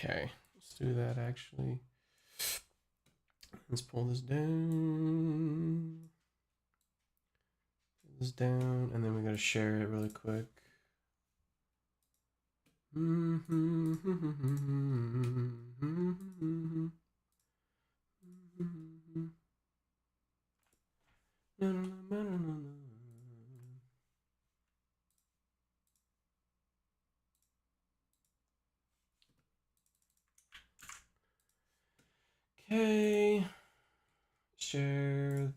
Okay, let's do that actually. Let's pull this down. Pull this down, and then we gotta share it really quick. Okay, share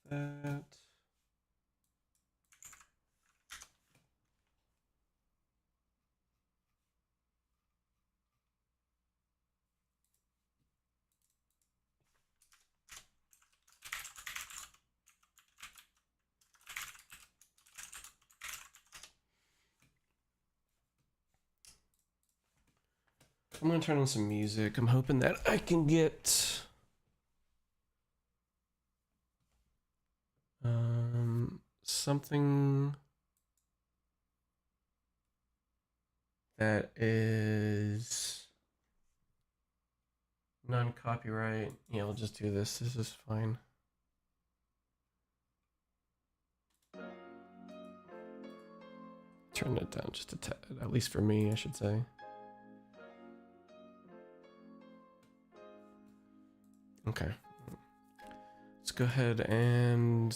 that. I'm gonna turn on some music. I'm hoping that I can get something that is non-copyright. Yeah, we'll just do this. This is fine. Turn it down just a tad, at least for me, I should say. Okay. Let's go ahead and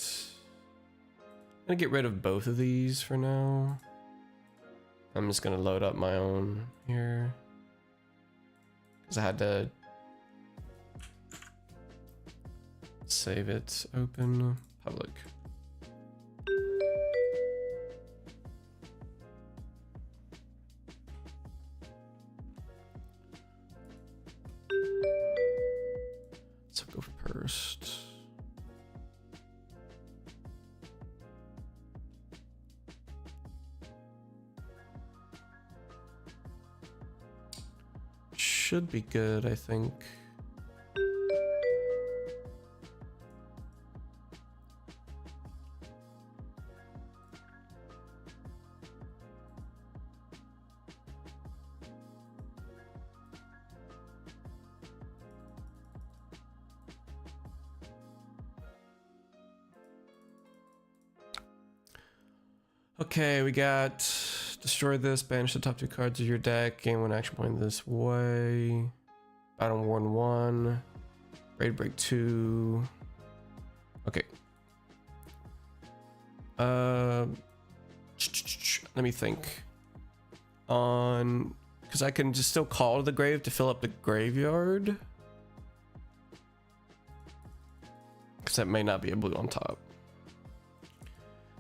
I'm gonna get rid of both of these for now. I'm just gonna load up my own here because I had to save it. Open public. So go first. Should be good, I think. Okay, we got destroy this, banish the top 2 cards of your deck, gain 1 action point this way. Battle Warn 1, Raid Break 2. Okay. Let me think. On, because I can just still call to the grave to fill up the graveyard. Because that may not be a blue on top.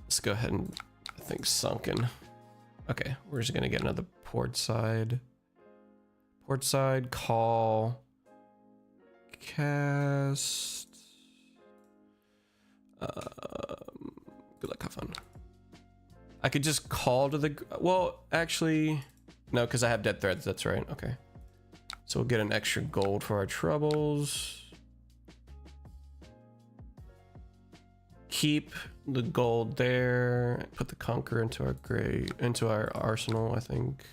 Let's go ahead and, I think, sunken. Okay, we're just gonna get another port side. Port side, call, cast. Good luck, have fun. I could just call to the, well, actually, no, because I have dead threads, that's right, okay. So we'll get an extra gold for our troubles. Keep the gold there, put the conquer into our arsenal, I think.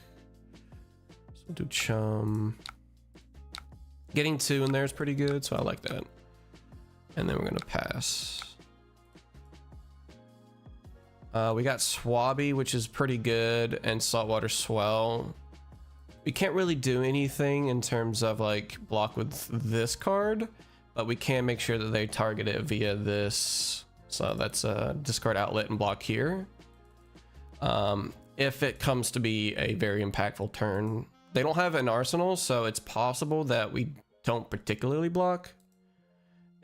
So we'll do chum. Getting 2 in there is pretty good, so I like that. And then we're gonna pass. We got Swabby, which is pretty good, and Saltwater Swell. We can't really do anything in terms of like block with this card, but we can make sure that they target it via this. So that's a discard outlet and block here. If it comes to be a very impactful turn, they don't have an arsenal, so it's possible that we don't particularly block,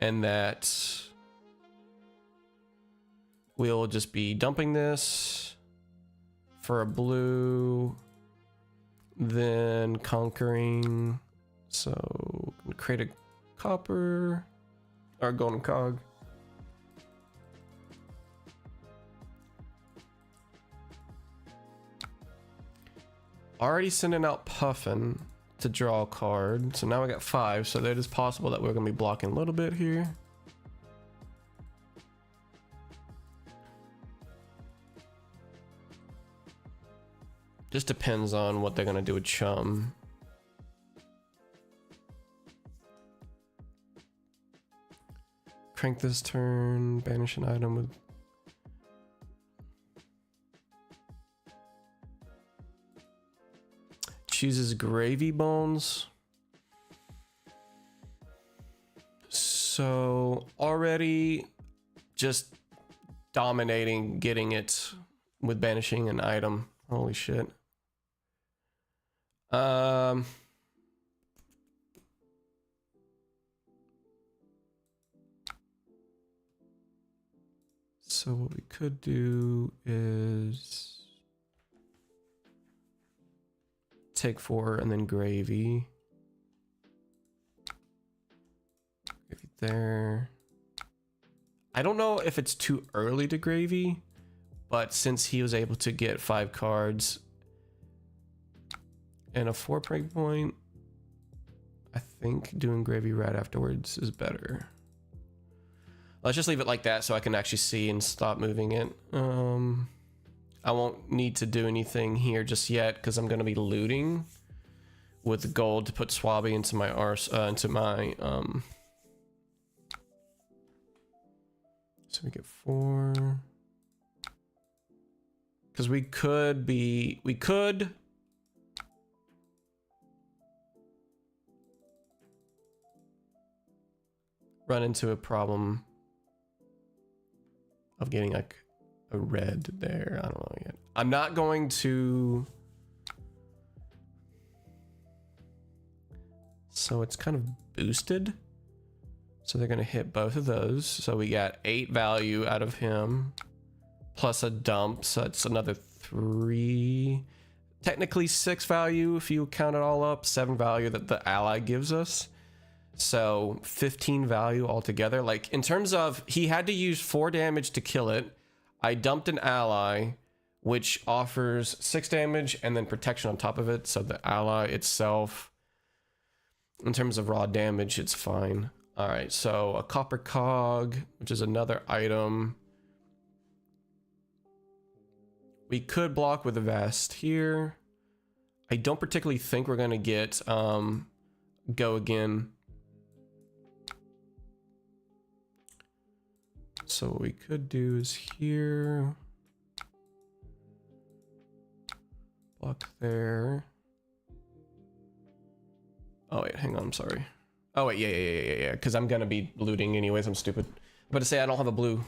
and that we'll just be dumping this for a blue, then conquering. So create a copper or golden cog. Already sending out Puffin to draw a card. So now we got 5. So it is possible that we're going to be blocking a little bit here. Just depends on what they're going to do with Chum. Crank this turn, banish an item with... Chooses gravy bones. So already just dominating, getting it with banishing an item. Holy shit. So what we could do is take 4 and then gravy. Gravy there. I don't know if it's too early to gravy, but since he was able to get 5 cards and a 4 break point, I think doing gravy right afterwards is better. Let's just leave it like that so I can actually see and stop moving it. I won't need to do anything here just yet because I'm going to be looting with gold to put Swabby into my so we get 4. Because we could run into a problem of getting like a red there. I don't know yet. I'm not going to. So it's kind of boosted. So they're going to hit both of those. So we got 8 value out of him plus a dump. So it's another 3, technically 6 value if you count it all up, 7 value that the ally gives us. So 15 value altogether. Like in terms of, he had to use 4 damage to kill it. I dumped an ally, which offers 6 damage and then protection on top of it. So the ally itself, in terms of raw damage, it's fine. All right, so a copper cog, which is another item. We could block with a vest here. I don't particularly think we're gonna get go again. So what we could do is here, block there. Oh wait, hang on, I'm sorry. Oh wait, yeah, because I'm gonna be looting anyways, I'm stupid. But to say I don't have a blue.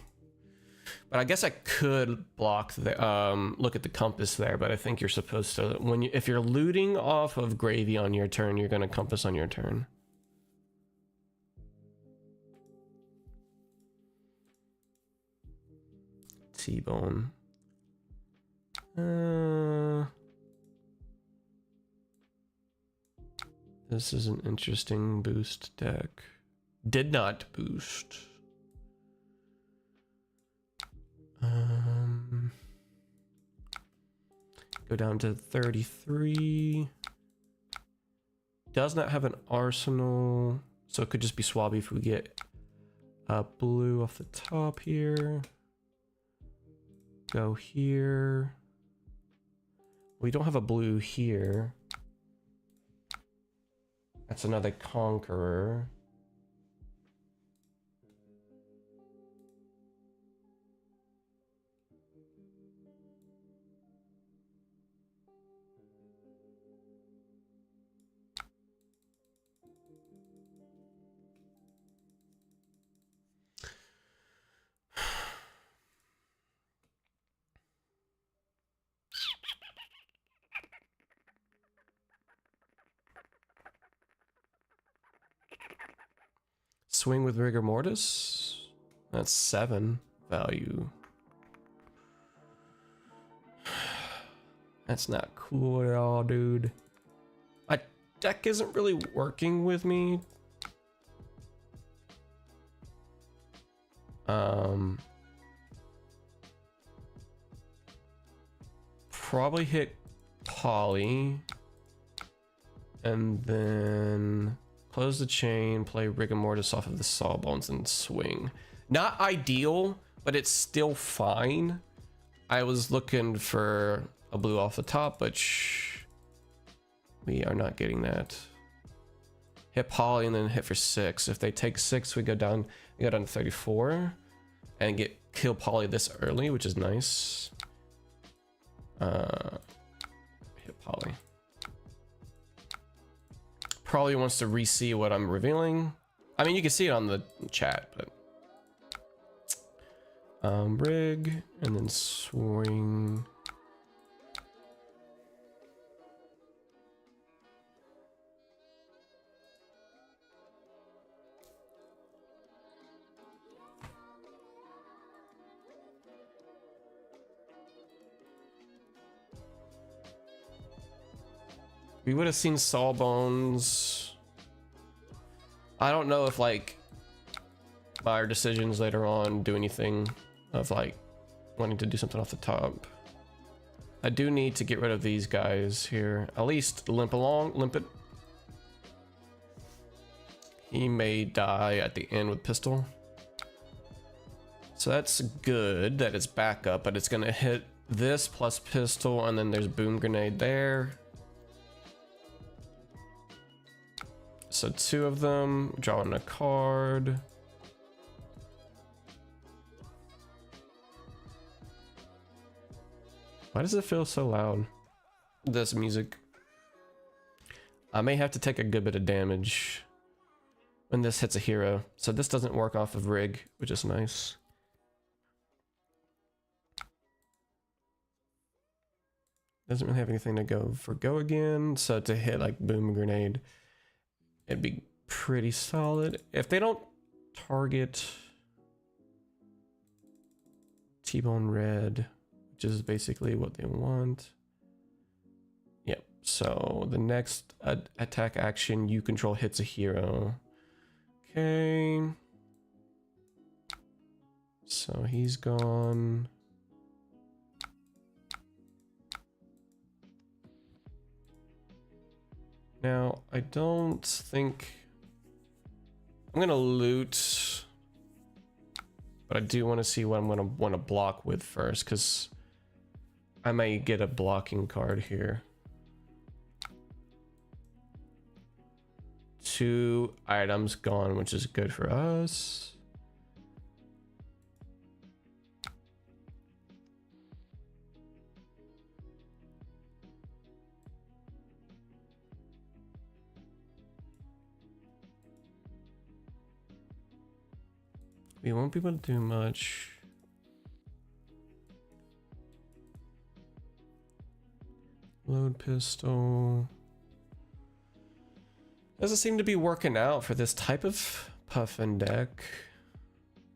But I guess I could block the, look at the compass there, but I think you're supposed to, if you're looting off of gravy on your turn, you're gonna compass on your turn. T-bone. This is an interesting boost deck. Did not boost. Go down to 33. Does not have an arsenal, so it could just be Swabby if we get blue off the top here. Go here. We don't have a blue here. That's another Conqueror. Swing with rigor mortis. That's 7 value. That's not cool at all, dude. My deck isn't really working with me. Probably hit Polly. And then close the chain, play rigor mortis off of the sawbones and swing. Not ideal, but it's still fine. I was looking for a blue off the top, but we are not getting that. hit poly and then hit for 6. If they take 6, we go down to 34 and get kill poly this early, which is nice. Hit poly. Probably wants to re-see what I'm revealing. I mean, you can see it on the chat, but rig and then swing. We would have seen Sawbones. I don't know if like our decisions later on do anything of like wanting to do something off the top. I do need to get rid of these guys here. At least limp it. He may die at the end with pistol. So that's good that it's back up, but it's gonna hit this plus pistol, and then there's boom grenade there. So 2 of them, drawing a card. Why does it feel so loud? This music. I may have to take a good bit of damage when this hits a hero. So this doesn't work off of rig, which is nice. Doesn't really have anything to go again. So to hit like boom grenade, it'd be pretty solid. If they don't target T-bone red, which is basically what they want. Yep. So the next attack action, you control hits a hero. Okay. So he's gone. Now, I don't think I'm gonna loot, but I do want to see what I'm gonna want to block with first, because I may get a blocking card here. 2 items gone, which is good for us. We won't be able to do much. Load pistol. Doesn't seem to be working out for this type of puffin deck.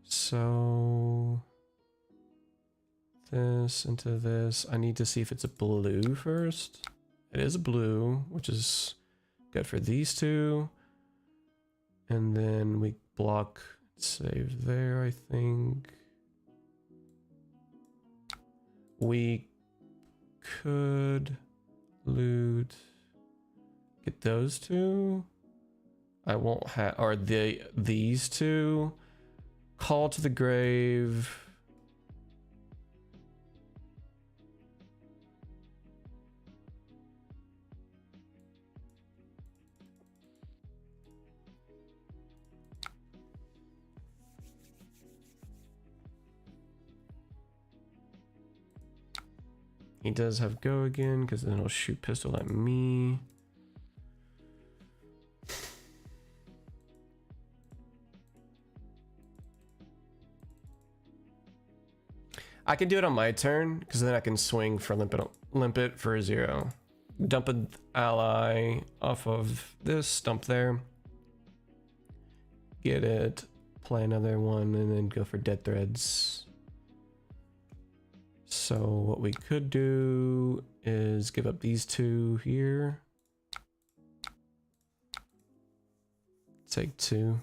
So this into this. I need to see if it's a blue first. It is a blue, which is good for these 2. And then we block. Save there, I think. We could loot, get those 2. I won't have, or these 2. Call to the grave. He does have go again, because then he'll shoot pistol at me. I can do it on my turn, because then I can swing for limp it for a 0. Dump an ally off of this, dump there. Get it, play another one, and then go for dead threads. So what we could do is give up these 2 here. Take 2.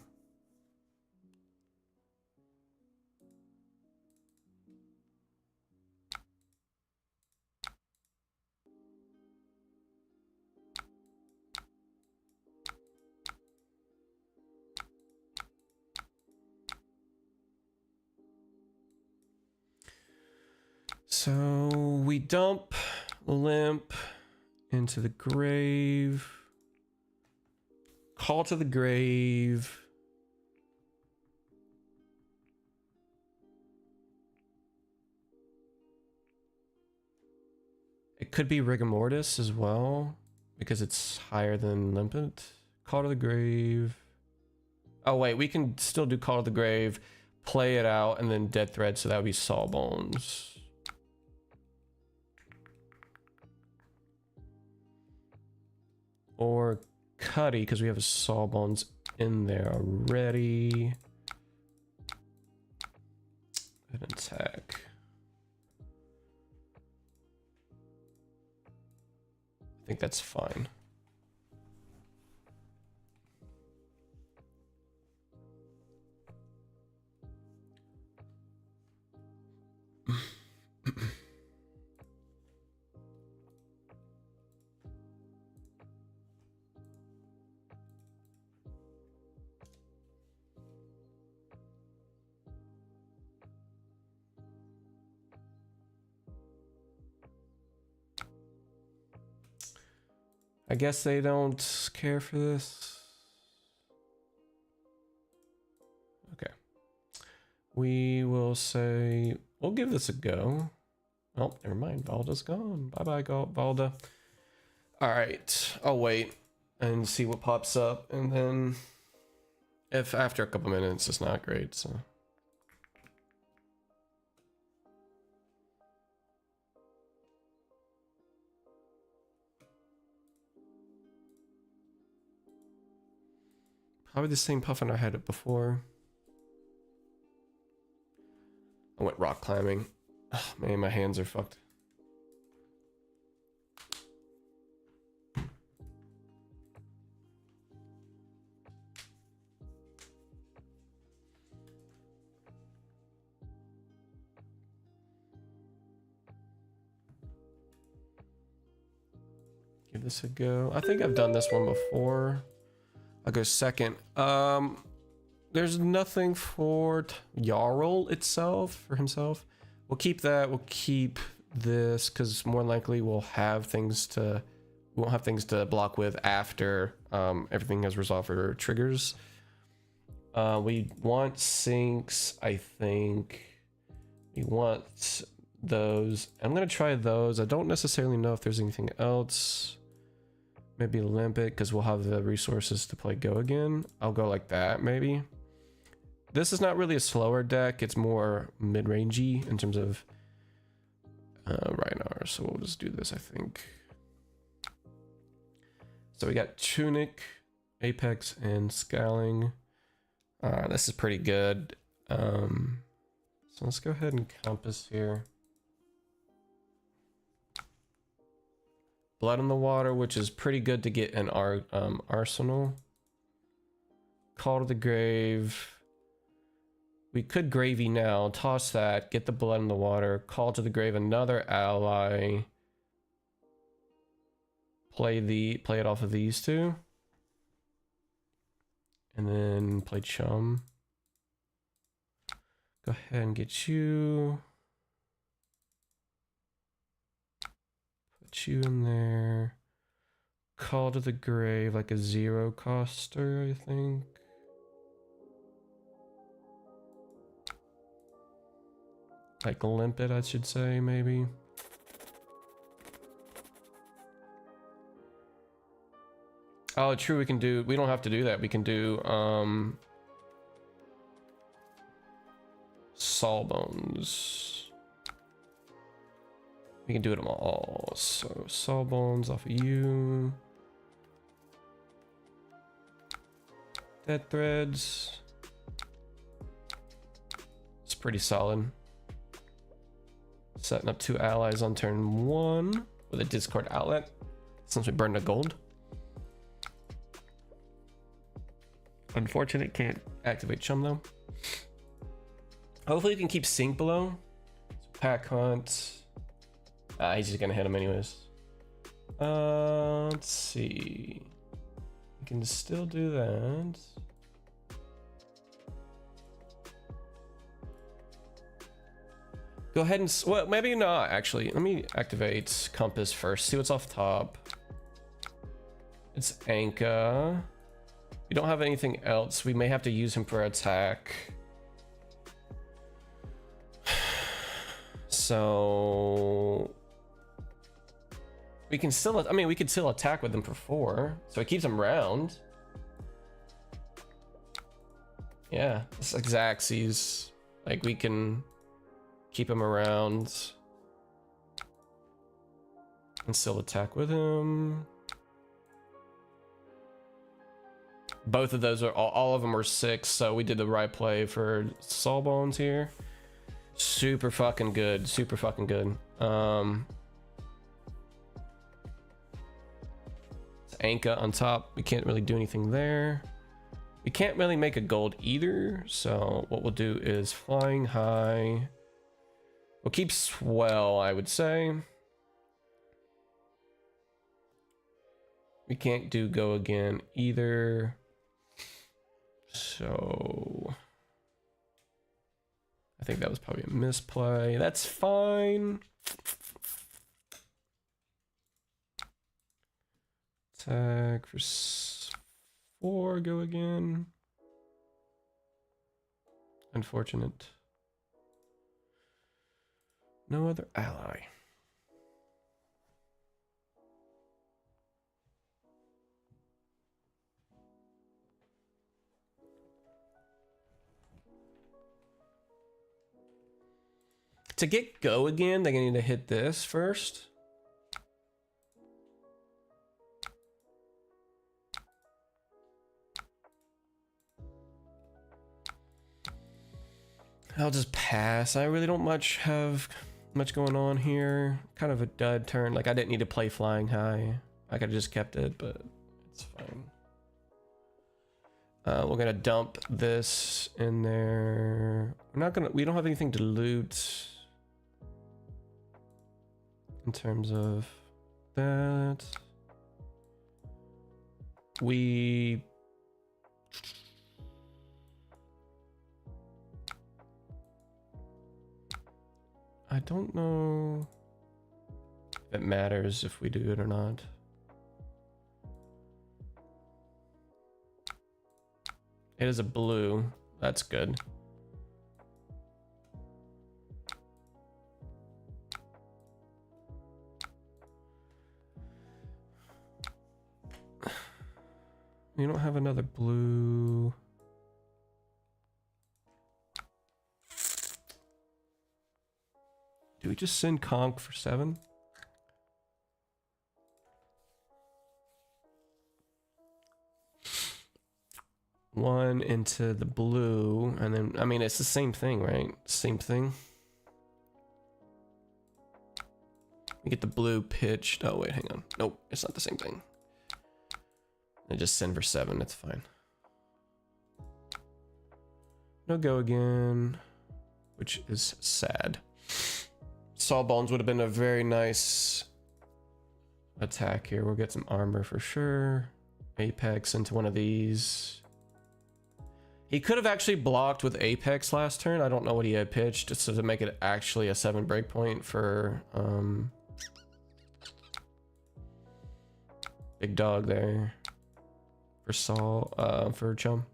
So we dump limp into the grave. Call to the grave. It could be rigor mortis as well, because it's higher than limpet. Call to the grave. Oh wait, we can still do call to the grave, play it out, and then dead thread, so that would be sawbones. Or Cuddy, because we have a sawbones in there already. And attack. I think that's fine. I guess they don't care for this. Okay. We will say, we'll give this a go. Oh, never mind. Valda's gone. Bye-bye, Valda. All right. I'll wait and see what pops up. And then if after a couple minutes, it's not great, so. Probably the same puffin I had it before. I went rock climbing. Oh, man, my hands are fucked. Give this a go. I think I've done this one before. I'll go second. There's nothing for Jarl itself, for himself. We'll keep that. We'll keep this because more likely we'll have things to. We won't have things to block with after everything has resolved for triggers. We want sinks. I think we want those. I'm gonna try those. I don't necessarily know if there's anything else. Maybe limpet because we'll have the resources to play go again. I'll go like that maybe. This is not really a slower deck. It's more mid-rangey in terms of Rhinar. So we'll just do this, I think. So we got Tunic, Apex, and Scaling. This is pretty good. So let's go ahead and Compass here. Blood in the Water, which is pretty good to get in our arsenal. Call to the Grave. We could Gravy now, toss that, get the Blood in the Water, Call to the Grave another ally. Play it off of these two. And then play Chum. Go ahead and get you. Put you in there. Call to the Grave, like a 0 coster, I think. Like limpet, I should say, maybe. Oh, true, we don't have to do that. We can do, Sawbones. We can do them all. So, Sawbones off of you. Dead Threads. It's pretty solid. Setting up 2 allies on turn 1 with a Discord outlet since we burned a gold. Unfortunate, can't activate Chum though. Hopefully you can keep Sync below. So pack Hunt. He's just gonna hit him anyways. Let's see. We can still do that. Go ahead and, well, maybe not actually. Let me activate Compass first, see what's off top. It's Anka. We don't have anything else. We may have to use him for attack. So we can still, I mean, we could still attack with him for 4. So it keeps him round. Yeah, it's like Xaxes. Like we can keep him around and still attack with him. Both of those are, all of them are 6, so we did the right play for Sawbones here. Super fucking good, super fucking good. Anka on top, we can't really do anything there. We can't really make a gold either, so what we'll do is flying high. We'll keep swell, I would say. We can't do go again either. So I think that was probably a misplay. That's fine. Attack for 4, go again. Unfortunate. No other ally. To get go again, they're gonna need to hit this first. I'll just pass. I really don't have much going on here. Kind of a dud turn. Like I didn't need to play flying high. I could have just kept it, but it's fine. We're gonna dump this in there. We don't have anything to loot in terms of that. I don't know if it matters if we do it or not. It is a blue. That's good. We don't have another blue. Do we just send Conk for 7? One into the blue, and then, I mean, it's the same thing, right? Same thing. We get the blue pitched. Oh, wait, hang on. Nope, it's not the same thing. I just send for 7, that's fine. No go again, which is sad. Sawbones would have been a very nice attack here. We'll get some armor for sure. Apex into one of these. He could have actually blocked with Apex last turn. I don't know what he had pitched, just to make it actually a 7 breakpoint for Big Dog there. For Saw, for Chum.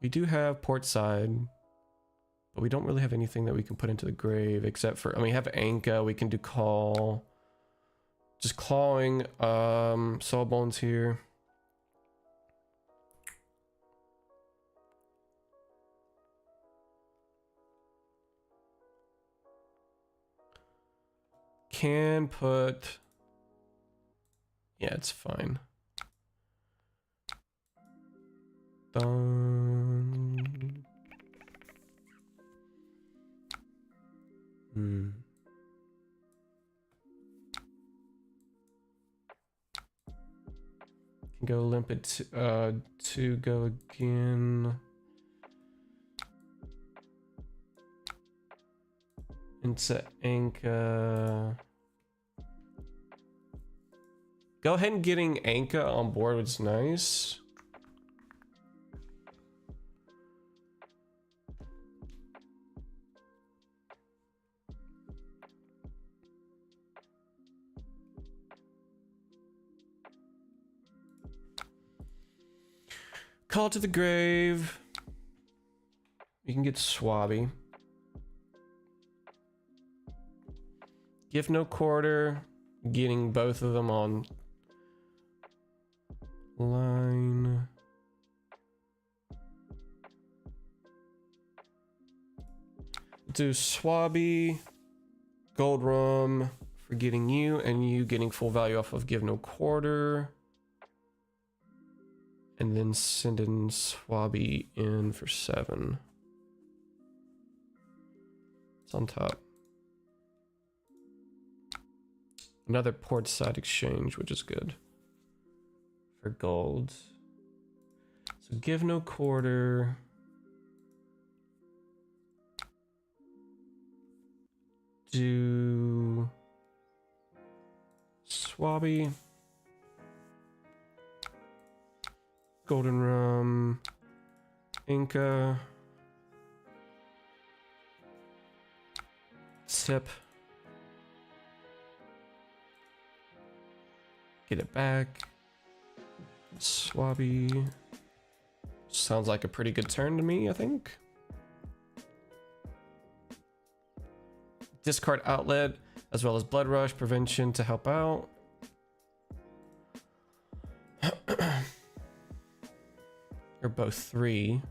We do have port side, but we don't really have anything that we can put into the grave except for, I mean, we have Anka, we can do call. Just clawing Sawbones here. Can put, yeah, it's fine. Done. Can go limpid to go again. Into Anka. Go ahead and getting Anka on board was nice. Call to the grave. You can get Swabby. Give no quarter. Getting both of them on line. Do Swabby, Gold Rum for getting you, and you getting full value off of Give No Quarter. And then send in Swabby in for 7. It's on top. Another port side exchange, which is good for gold. So Give No Quarter. Do Swabby, Golden Rum, Inca, Sip, get it back, Swabby. Sounds like a pretty good turn to me, I think. Discard Outlet, as well as Blood Rush Prevention to help out. Or both 3.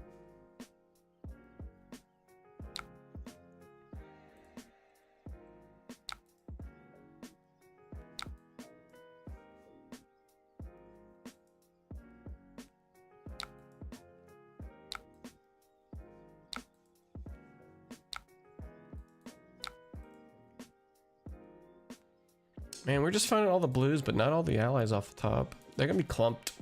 Man, we're just finding all the blues, but not all the allies off the top. They're gonna be clumped.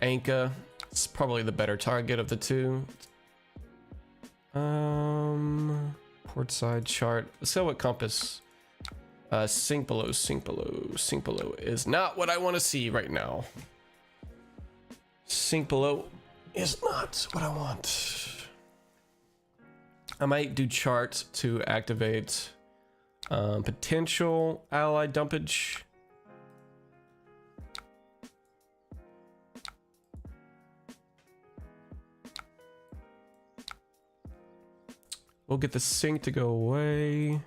Anka, it's probably the better target of the two. Port side chart. Let's go with compass. Sink below, sink below, sink below is not what I want to see right now. Sink below is not what I want. I might do chart to activate potential ally dumpage. We'll get the sink to go away.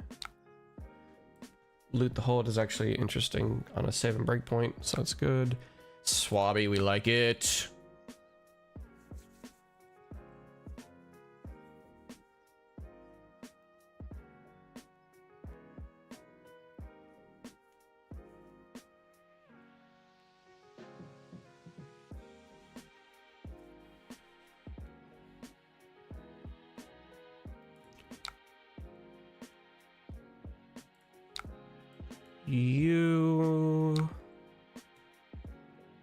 Loot the hold is actually interesting on a save and break point, so that's good. Swabby, we like it. You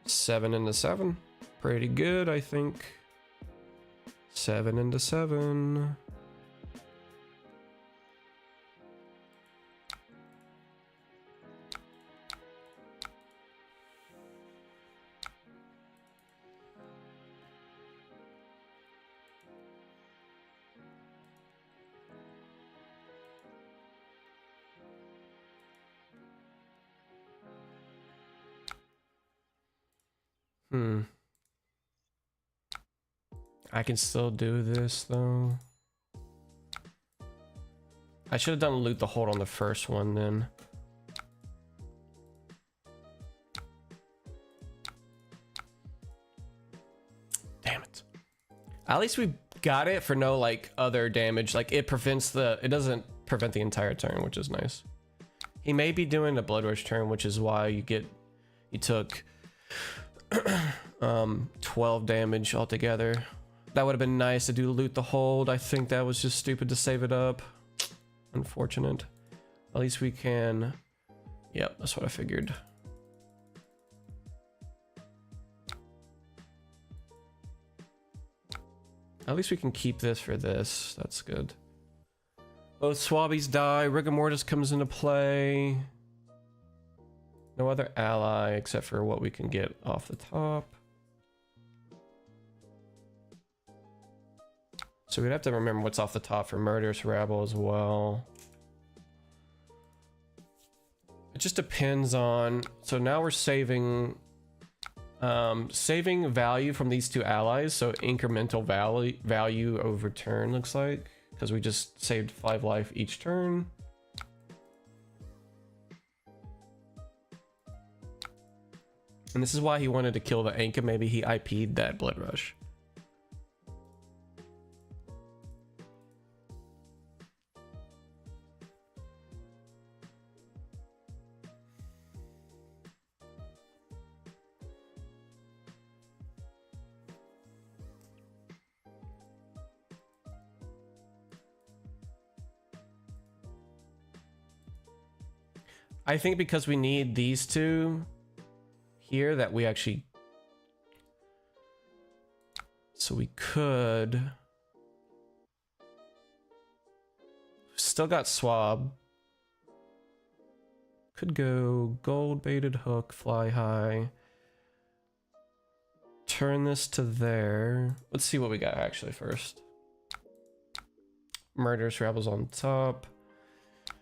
7 into 7, pretty good, I think. 7 into 7. I can still do this though. I should have done loot the hold on the first one then. Damn it. At least we got it for no like other damage. Like it doesn't prevent the entire turn, which is nice. He may be doing a blood rush turn, which is why you took 12 damage altogether. That would have been nice to do loot the hold. I think that was just stupid to save it up. Unfortunate. At least we can. Yep, that's what I figured. At least we can keep this for this. That's good. Both Swabbies die. Rigor Mortis comes into play. No other ally except for what we can get off the top. So we'd have to remember what's off the top for Murderous Rabble as well. It just depends on... So now we're saving Saving value from these two allies, so incremental value over turn looks like, because we just saved 5 life each turn. And this is why he wanted to kill the Anka. Maybe he IP'd that Blood Rush. I think because we need these two here that we actually... So we could... Still got Swab. Could go gold baited hook, fly high. Turn this to there. Let's see what we got actually first. Murderous Rebels on top.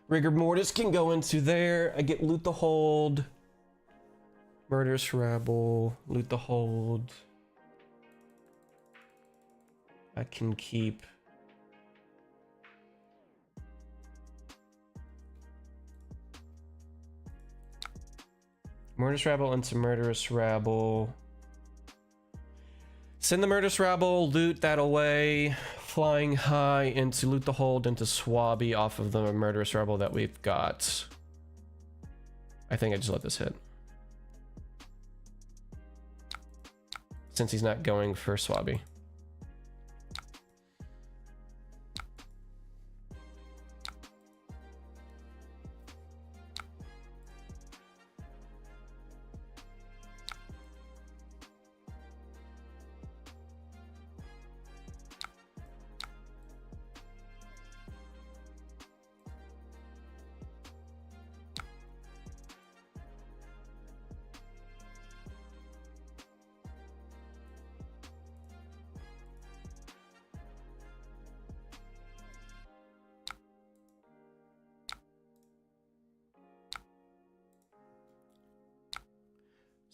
Rigor Mortis can go into there. I get loot the hold. Murderous Rebel, loot the hold. I can keep. Murderous Rebel into Murderous Rebel. Send the Murderous Rebel, loot that away. Flying high into loot the hold into Swabby off of the Murderous Rebel that we've got. I think I just let this hit. Since he's not going for Swabby.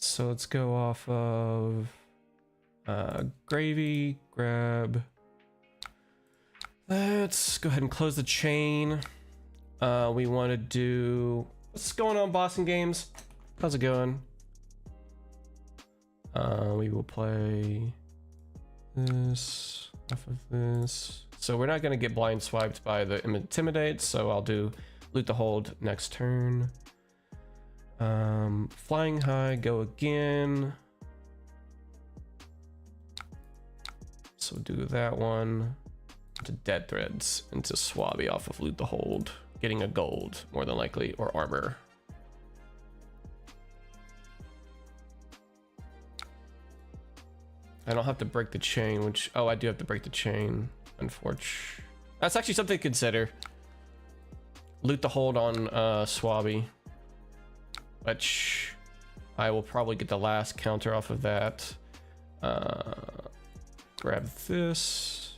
So let's go off of gravy, grab. Let's go ahead and close the chain. We want to do... What's going on, Boston Games? How's it going? We will play this off of this. So we're not going to get blind swiped by the Intimidate, so I'll do loot the hold next turn. Flying high, go again. So do that one. To Dead Threads, into Swabby off of loot the hold. Getting a gold, more than likely, or armor. I don't have to break the chain, which... Oh, I do have to break the chain, unfortunately. That's actually something to consider. Loot the hold on Swabby. Which I will probably get the last counter off of that. Grab this,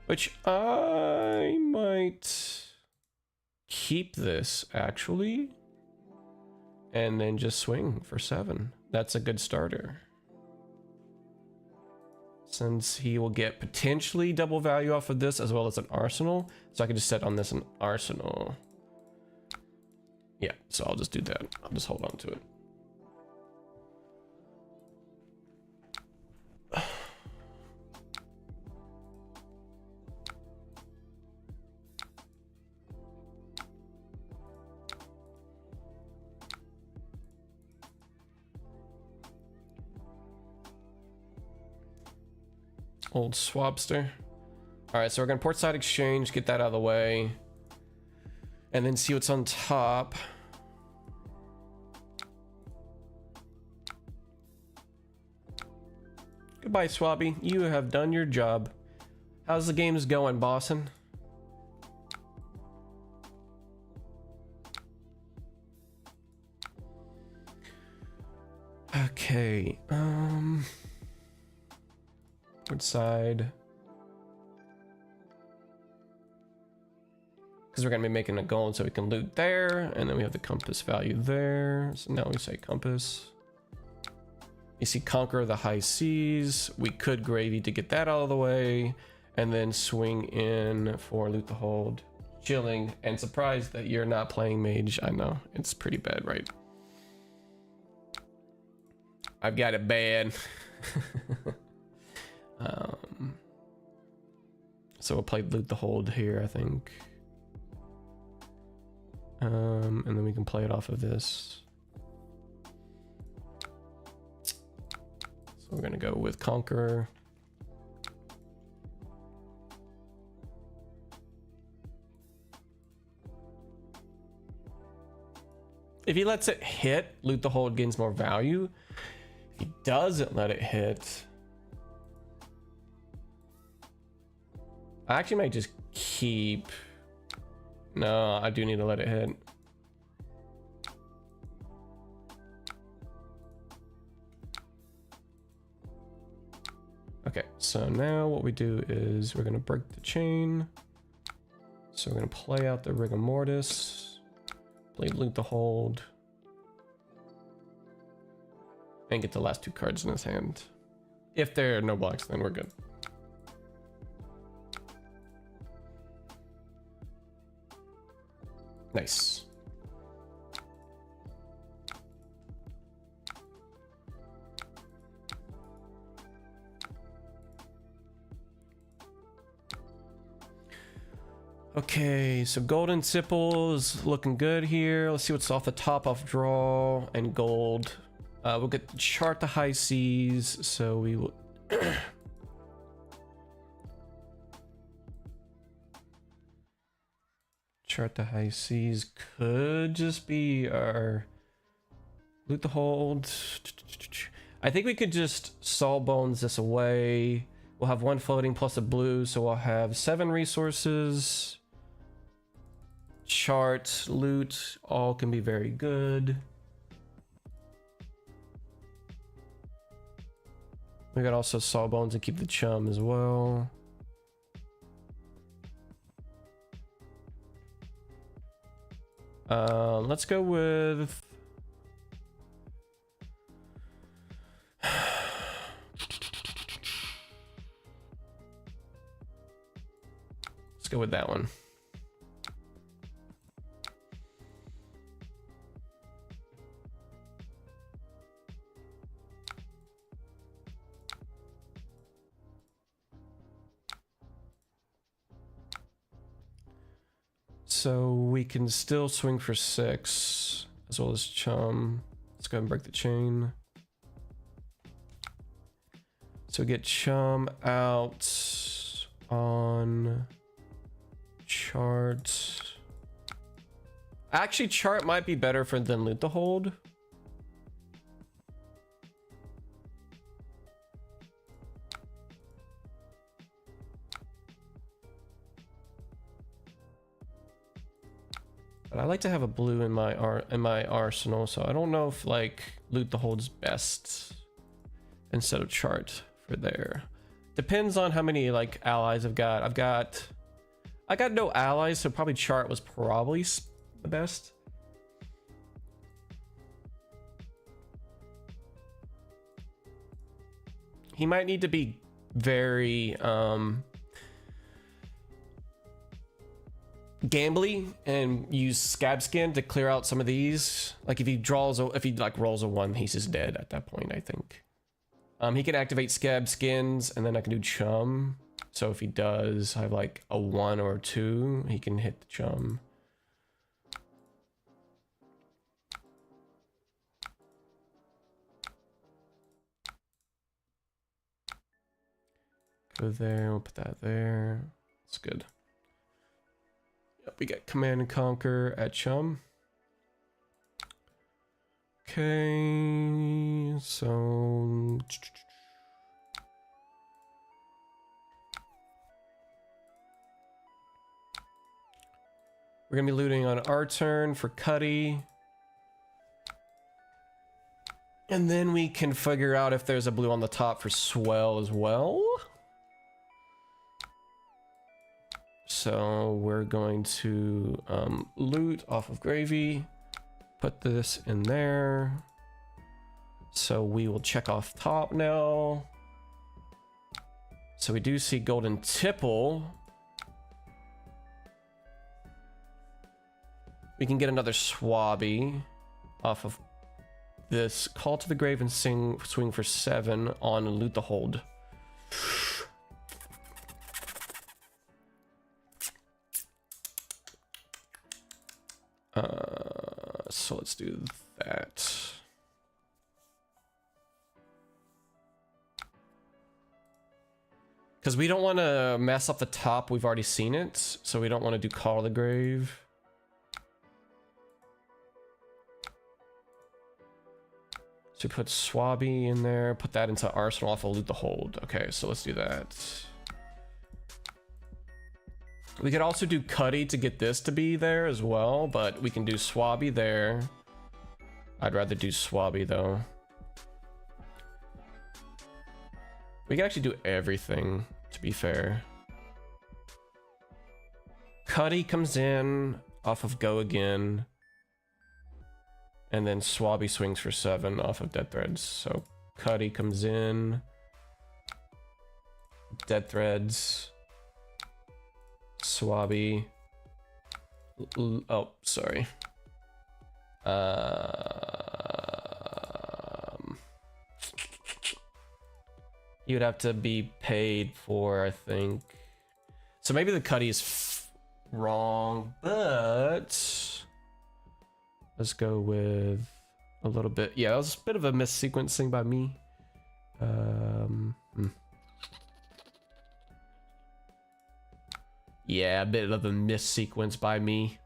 which I might keep this actually, and then just swing for 7. That's a good starter. Since he will get potentially double value off of this as well as an arsenal, so I can just set on this an arsenal. Yeah, so I'll just do that. I'll just hold on to it. Old Swabster. All right, so we're gonna portside exchange, get that out of the way, and then see what's on top. Goodbye, Swabby. You have done your job. How's the games going, Boston? Okay. Port side. Because we're gonna be making a gold so we can loot there, and then we have the compass value there. So now we say compass. You see Conquer the High Seas. We could Gravy to get that out of the way, and then swing in for Loot the Hold. Chilling, and surprised that you're not playing Mage. I know, it's pretty bad, right? I've got it bad. So we'll play Loot the Hold here, I think. And then we can play it off of this. So we're gonna go with Conqueror. If he lets it hit, Loot the Hold gains more value. If he doesn't let it hit, I actually might just keep. No, I do need to let it hit. Okay, so now what we do is we're gonna break the chain. So we're gonna play out the Rigor Mortis, play Loot the Hold, and get the last 2 cards in his hand. If there are no blocks, then we're good. Nice. Okay, so Golden Tipple is looking good here. Let's see what's off the top off draw and gold. We'll get the Chart the High Seas, so we will Chart the High Seas could just be our Loot the Hold. I think we could just Sawbones this away. We'll have 1 floating plus a blue, so we'll have 7 resources. Chart, loot, all can be very good. We got also Sawbones and keep the chum as well. Let's go with let's go with that one. So we can still swing for 6 as well as chum. Let's go ahead and break the chain. So get chum out on chart. Actually, chart might be better for than Loot the Hold. But I like to have a blue in my arsenal, so I don't know if like Loot the Hold's best instead of chart for there. Depends on how many like allies I've got. I got no allies, so probably chart was probably the best. He might need to be very gambly and use Scab Skin to clear out some of these. Like if he rolls a 1, he's just dead at that point, I think. He can activate Scab Skins and then I can do chum. So if he does have like a 1 or a 2, he can hit the chum. Go there, we'll put that there. That's good. Yep, we got Command and Conquer at chum. Okay, so we're gonna be looting on our turn for Cuddy. And then we can figure out if there's a blue on the top for Swell as well. So we're going to loot off of Gravy. Put this in there. So we will check off top now. So we do see golden tipple. We can get another swabby off of this. Call to the grave and swing for 7 on loot the hold. So let's do that. Because we don't want to mess up the top. We've already seen it. So we don't want to do Call to the Grave. So we put Swabby in there. Put that into Arsenal off of Loot the Hold. Okay, so let's do that. We could also do Cuddy to get this to be there as well. But we can do Swabby there. I'd rather do Swabby though. We can actually do everything, to be fair. Cuddy comes in off of Go Again. And then Swabby swings for 7 off of Dead Threads. So Cuddy comes in. Dead Threads. Swabby. Oh, sorry. You'd have to be paid for, I think. So maybe the Cuddy is wrong, but let's go with a little bit. Yeah, that was a bit of a missequencing by me. Yeah, a bit of a missequence by me.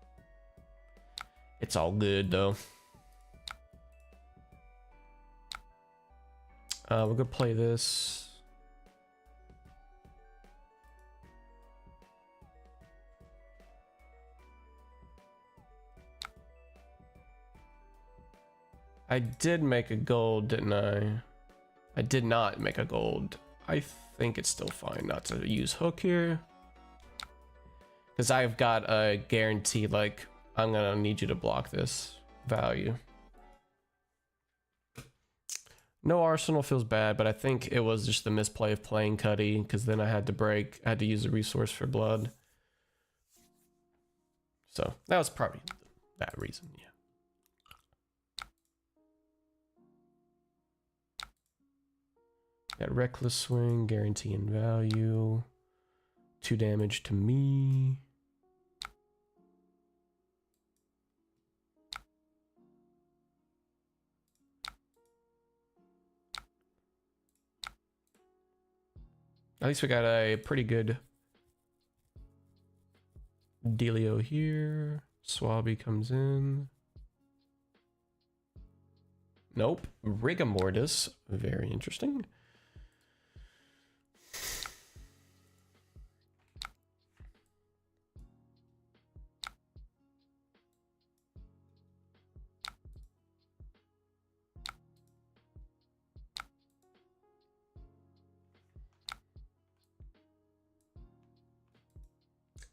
It's all good though. We're gonna play this. I did make a gold, didn't I? I did not make a gold. I think it's still fine not to use hook here. Because I've got a guarantee, like, I'm gonna need you to block this value. No Arsenal feels bad, but I think it was just the misplay of playing Cuddy, because then I had to use a resource for blood. So that was probably that reason, yeah. Got reckless swing, guaranteeing value. 2 damage to me. At least we got a pretty good dealio here. Swabby comes in. Nope. Rigor Mortis. Very interesting.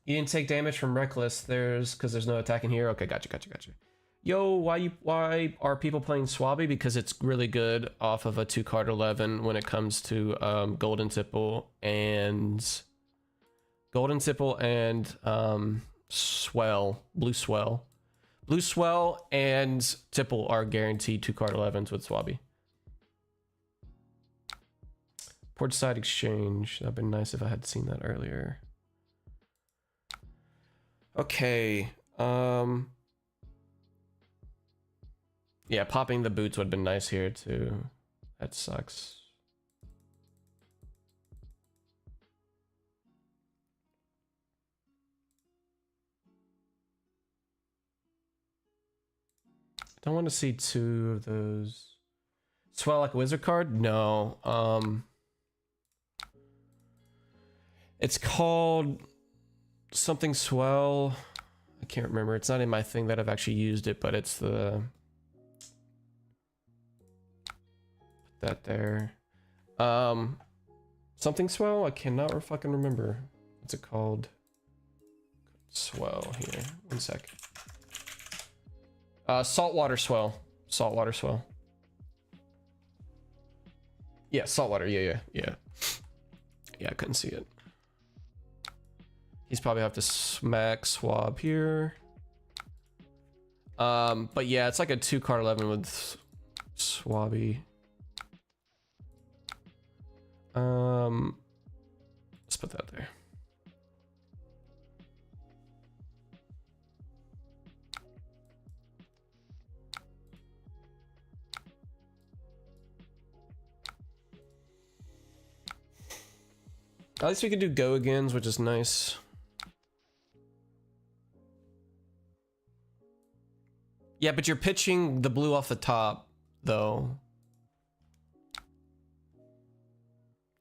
You didn't take damage from Reckless. Because there's no attacking here. Okay, gotcha. Yo, why are people playing Swabby? Because it's really good off of a 2-card 11 when it comes to Golden Tipple and Swell, Blue Swell. Blue Swell and Tipple are guaranteed 2-card 11s with Swabby. Portside Exchange. That'd been nice if I had seen that earlier. Okay, yeah, popping the boots would have been nice here too. That sucks. I don't want to see 2 of those. Swell like a wizard card? No. It's called something Swell. I can't remember. It's not in my thing that I've actually used it, but it's the... Put that there. Something Swell? I cannot fucking remember. What's it called? Swell here. 1 sec. Saltwater Swell. Saltwater Swell. Yeah, saltwater. Yeah. Yeah, I couldn't see it. He's probably have to smack swab here. But yeah, it's like a 2-card 11 with Swabby. Let's put that there. At least we can do go agains, which is nice. Yeah, but you're pitching the blue off the top, though.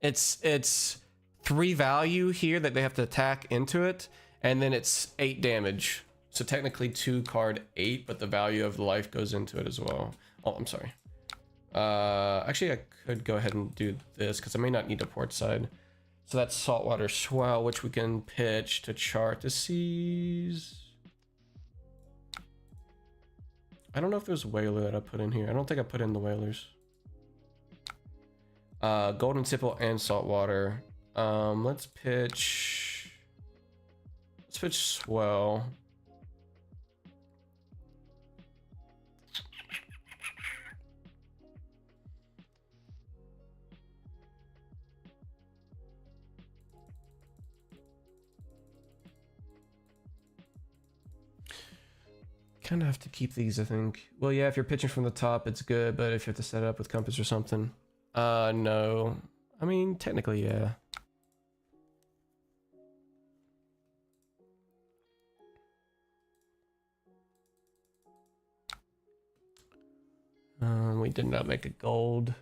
It's 3 value here that they have to attack into it, and then it's 8 damage. So technically 2 card 8, but the value of life goes into it as well. Oh, I'm sorry. Actually, I could go ahead and do this because I may not need a port side. So that's saltwater swell, which we can pitch to chart the seas. I don't know if there's whaler that I put in here. I don't think I put in the whalers. Golden tipple and saltwater. Let's pitch swell. Kind of have to keep these, I think. Well, yeah, if you're pitching from the top, it's good, but if you have to set it up with compass or something. No. I mean, technically, yeah. We did not make a gold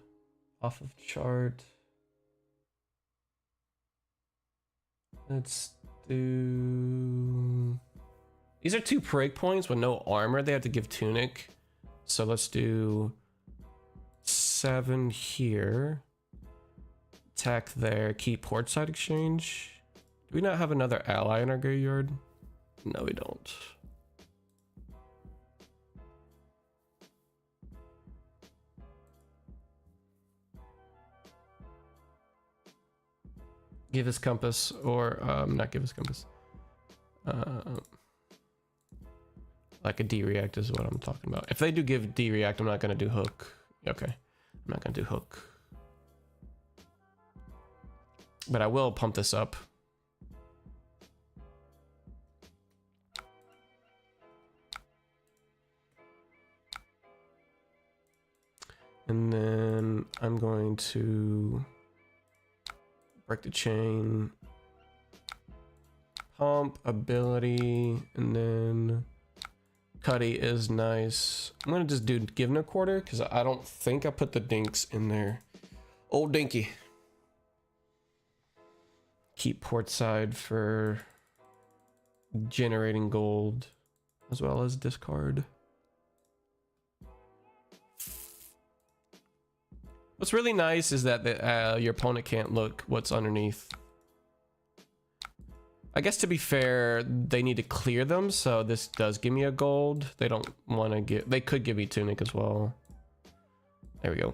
off of chart. Let's do... These are 2 prig points with no armor. They have to give tunic. So let's do 7 here. Attack there. Keep port side exchange. Do we not have another ally in our graveyard? No, we don't. Give us compass, or not give us compass. Like a D-react is what I'm talking about. If they do give D-react, I'm not gonna do hook. Okay, I'm not gonna do hook. But I will pump this up. And then I'm going to break the chain, pump, ability, and then Cuddy is nice. I'm gonna just do give no quarter because I don't think I put the dinks in there. Old dinky. Keep port side for generating gold as well as discard. What's really nice is that your opponent can't look what's underneath. I guess to be fair, they need to clear them, so this does give me a gold. They don't want to give... They could give me tunic as well. There we go.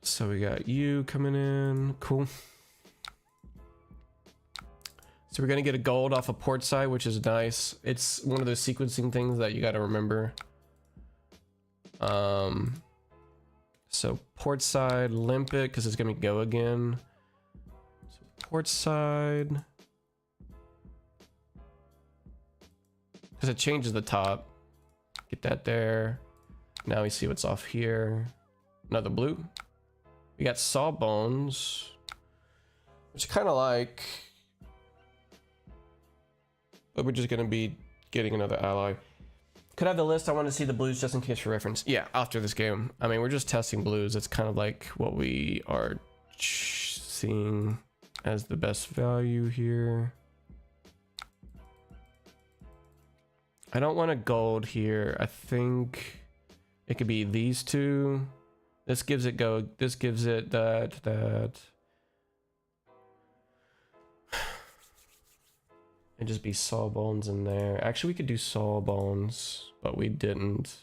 So we got you coming in. Cool. So we're going to get a gold off of port side, which is nice. It's one of those sequencing things that you got to remember. So port side, limp it because it's gonna go again. So port side, because it changes the top. Get that there. Now we see what's off here. Another blue. We got sawbones, which I kind of like, but we're just gonna be getting another ally. Could I have the list? I want to see the blues just in case for reference. Yeah, after this game. I mean, we're just testing blues. It's kind of like what we are seeing as the best value here. I don't want a gold here. I think it could be these two. This gives it go. This gives it that. And just be sawbones in there. Actually, we could do sawbones, but we didn't.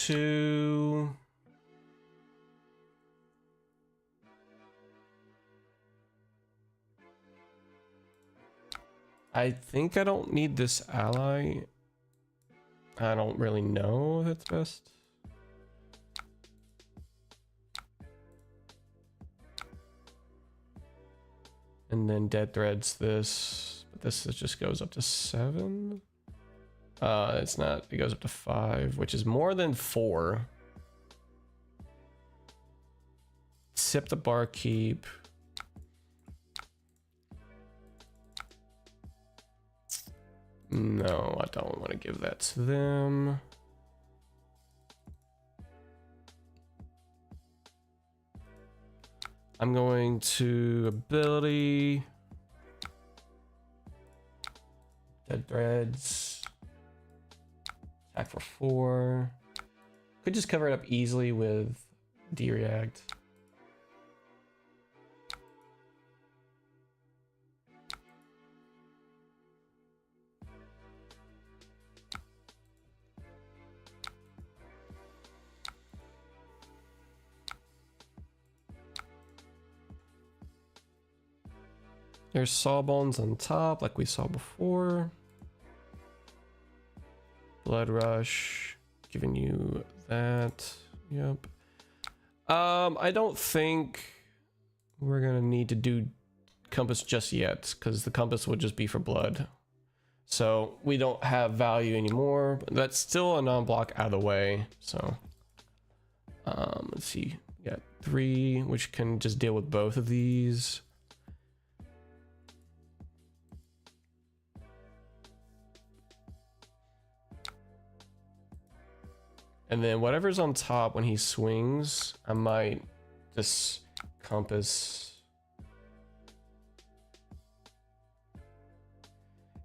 to... I think I don't need this ally. I don't really know if that's best. And then dead threads this, but this just goes up to 7. It's not, it goes up to 5, which is more than 4. Sip the barkeep. No, I don't want to give that to them. I'm going to ability. Dead threads. Attack for 4. Could just cover it up easily with D-react. There's sawbones on top, like we saw before. Blood rush, giving you that. Yep. I don't think we're gonna need to do compass just yet, because the compass would just be for blood. So we don't have value anymore, but that's still a non-block out of the way. So let's see, we got 3, which can just deal with both of these. And then whatever's on top when he swings, I might just compass.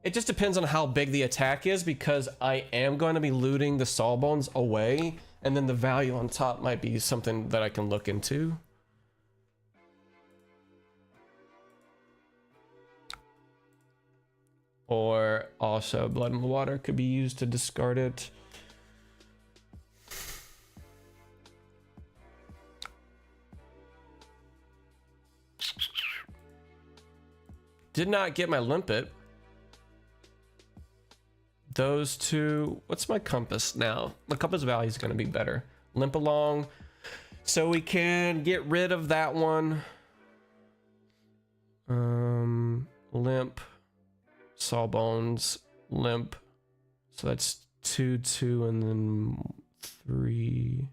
It just depends on how big the attack is, because I am going to be looting the sawbones away, and then the value on top might be something that I can look into. Or also blood in the water could be used to discard it. Did not get my limpet. Those two, what's my compass now? The compass value is going to be better. Limp along, so we can get rid of that one. Limp, sawbones, limp. So that's 2, 2, and then 3.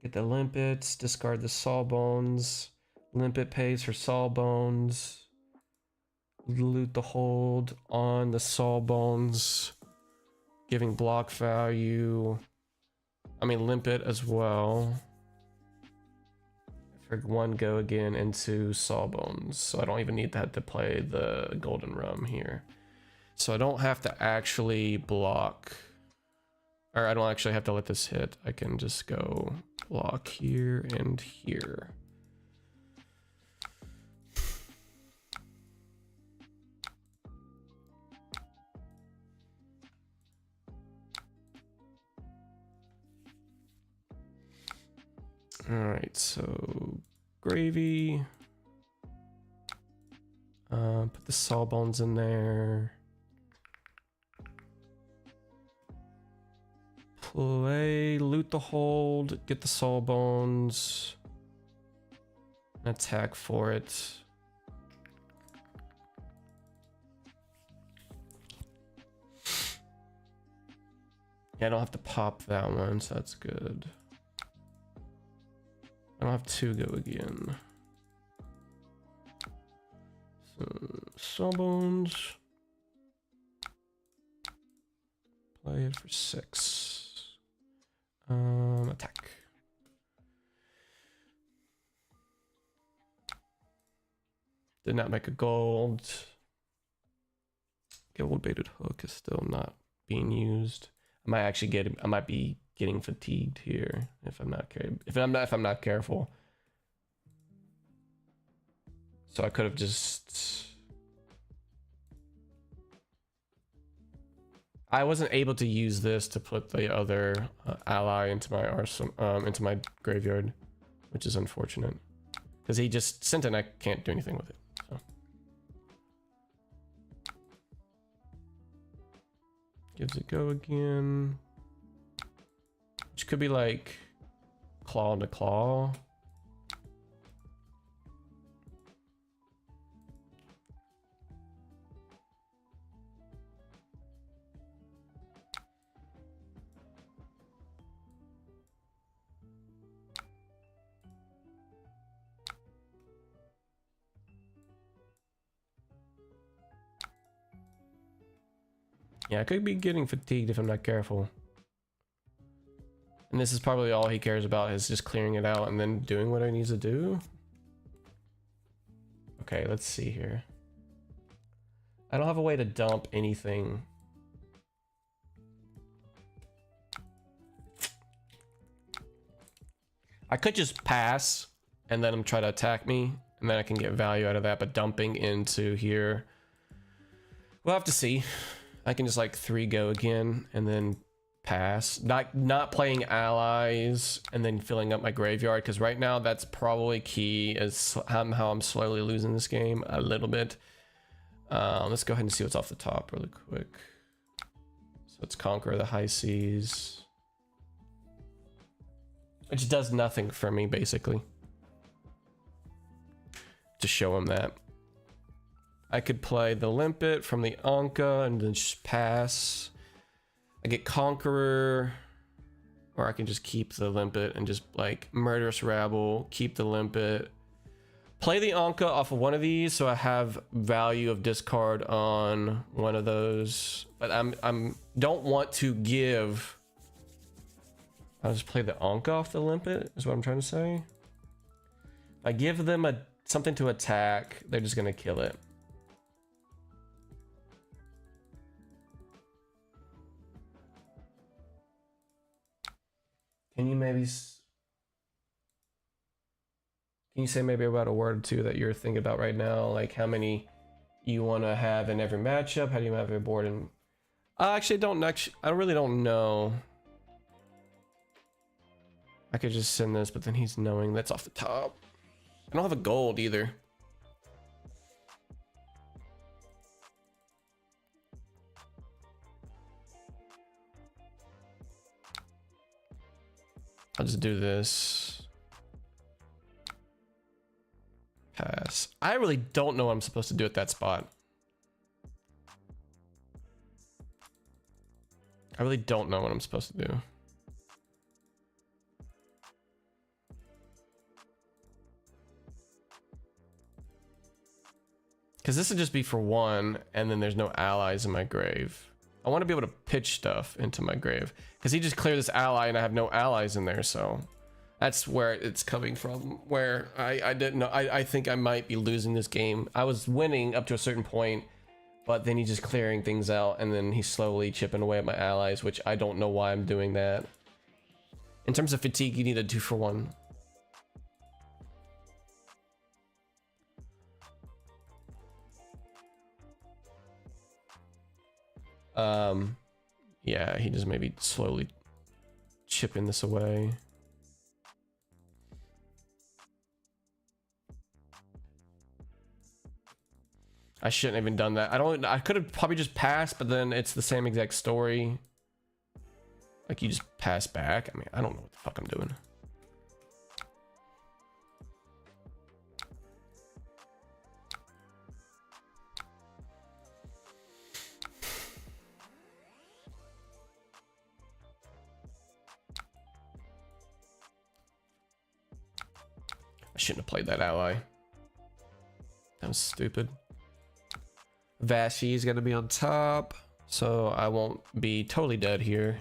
Get the limpets, discard the sawbones. Limpet pays for sawbones. Loot the hold on the sawbones, giving block value. I mean limpet as well. For 1 go again into sawbones, so I don't even need that to play the golden rum here. So I don't have to actually block, or I don't actually have to let this hit. I can just go block here and here. All right, so gravy. Put the sawbones in there. Play, loot the hold, get the sawbones. Attack for it. Yeah, I don't have to pop that one, so that's good. I don't have to go again. So, sawbones. Play it for 6. Attack. Did not make a gold. Gold baited hook is still not being used. I might actually get, I might be getting fatigued here if I'm not careful. So I could have just. I wasn't able to use this to put the other ally into my arsenal, into my graveyard, which is unfortunate because he just sent and I can't do anything with it. So. Gives it go again, which could be like claw to claw. Yeah, I could be getting fatigued if I'm not careful. And this is probably all he cares about, is just clearing it out and then doing what he needs to do. Okay, let's see here. I don't have a way to dump anything. I could just pass and let him try to attack me, and then I can get value out of that, but dumping into here, we'll have to see. I can just like 3-go again and then pass. Not playing allies and then filling up my graveyard, because right now that's probably key as how I'm slowly losing this game a little bit. Let's go ahead and see what's off the top really quick. So let's conquer the high seas, which does nothing for me basically. To show him that. I could play the Limpet from the Anka and then just pass. I get Conqueror, or I can just keep the Limpet and just like Murderous Rabble, keep the Limpet. Play the Anka off of one of these so I have value of discard on one of those. But I'm don't want to give. I'll just play the Anka off the Limpet is what I'm trying to say. If I give them something to attack, they're just gonna kill it. Can you say maybe about a word or two that you're thinking about right now? Like how many you want to have in every matchup? How do you have your board? And I really don't know. I could just send this, but then he's knowing that's off the top. I don't have a gold either. I'll just do this. Pass. I really don't know what I'm supposed to do at that spot. I really don't know what I'm supposed to do. Because this would just be for one, and then there's no allies in my grave. I want to be able to pitch stuff into my grave. Because he just cleared this ally and I have no allies in there, so... That's where it's coming from, where I didn't know. I think I might be losing this game. I was winning up to a certain point, but then he's just clearing things out, and then he's slowly chipping away at my allies, which I don't know why I'm doing that. In terms of fatigue, you need a 2-for-1. Yeah, he just maybe slowly chipping this away. I shouldn't have even done that. I could have probably just passed, but then it's the same exact story. Like you just pass back. I mean, I don't know what the fuck I'm doing. I shouldn't have played that ally. That was stupid. Vashi is going to be on top, so I won't be totally dead here.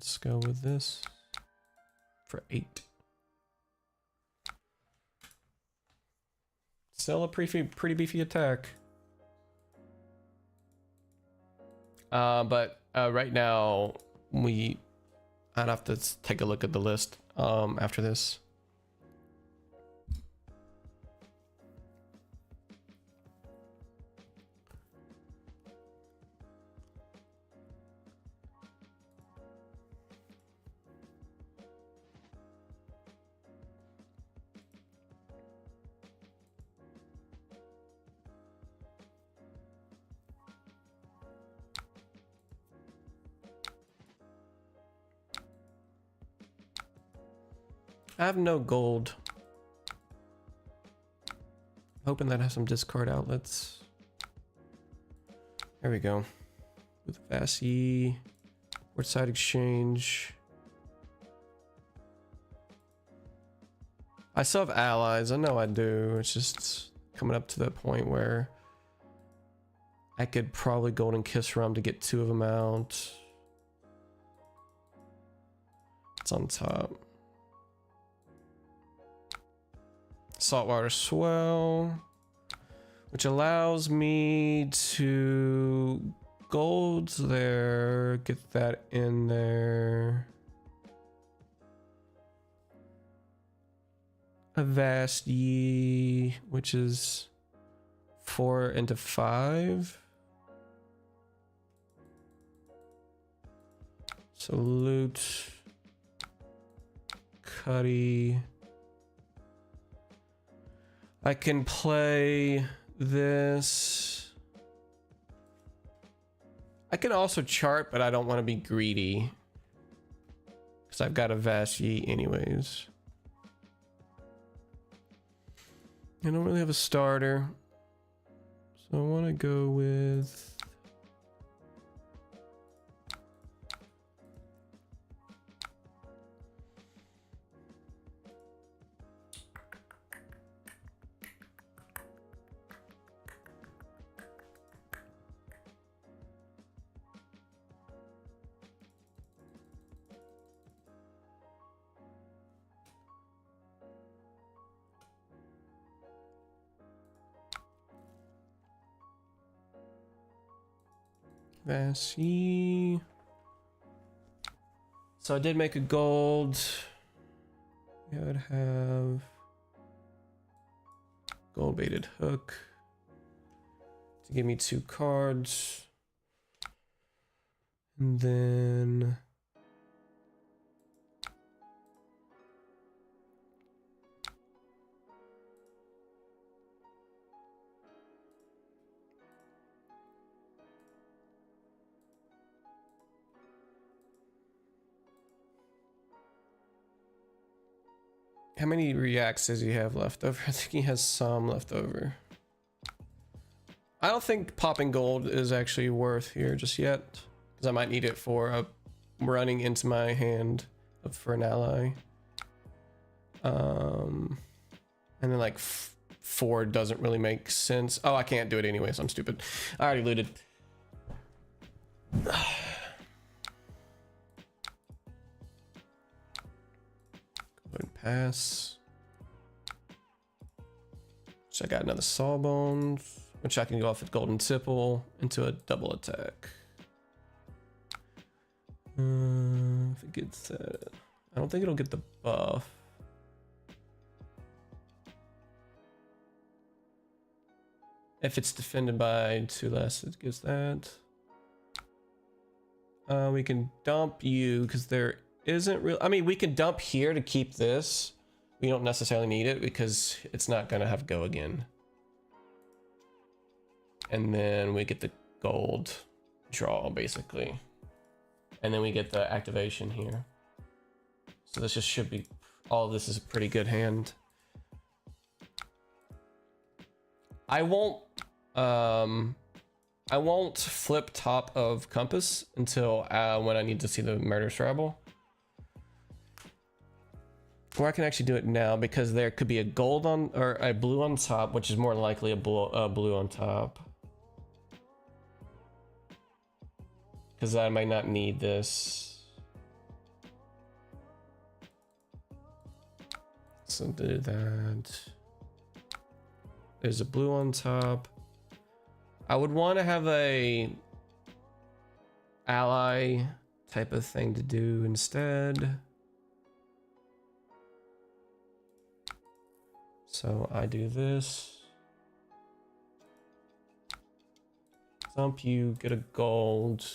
Let's go with this for 8. Still a pretty beefy attack. But right now I'd have to take a look at the list after this. I have no gold. Hoping that has some discard outlets. There we go. With Vassy, Portside Exchange. I still have allies. I know I do. It's just coming up to that point where I could probably Golden Kiss Rum to get 2 of them out. It's on top. Saltwater Swell, which allows me to gold there, get that in there. A Vasti, which is 4 into 5. Salute. Cuddy. I can play this. I can also chart, but I don't want to be greedy because I've got a Vassy anyways. I don't really have a starter, so I want to go with Vassy. So I did make a gold. Yeah, I'd have gold baited hook to give me 2 cards. And then how many reacts does he have left over? I think he has some left over. I don't think popping gold is actually worth here just yet, because I might need it for running into my hand for an ally. And then like 4 doesn't really make sense. Oh, I can't do it anyways. I'm stupid. I already looted. And pass. So I got another Sawbones, which I can go off with Golden Tipple into a double attack. If it gets that, I don't think it'll get the buff. If it's defended by 2 less, it gets that. We can dump you because there isn't real. I mean, we can dump here to keep this. We don't necessarily need it because it's not gonna have go again. And then we get the gold draw basically, and then we get the activation here. So this just should be, all of this is a pretty good hand. I won't flip top of Compass until when I need to see the Murderous Rabble. Or I can actually do it now because there could be a gold on, or a blue on top, which is more likely a blue on top. Because I might not need this. So do that. There's a blue on top. I would want to have a ally type of thing to do instead. So I do this. Dump you, get a gold.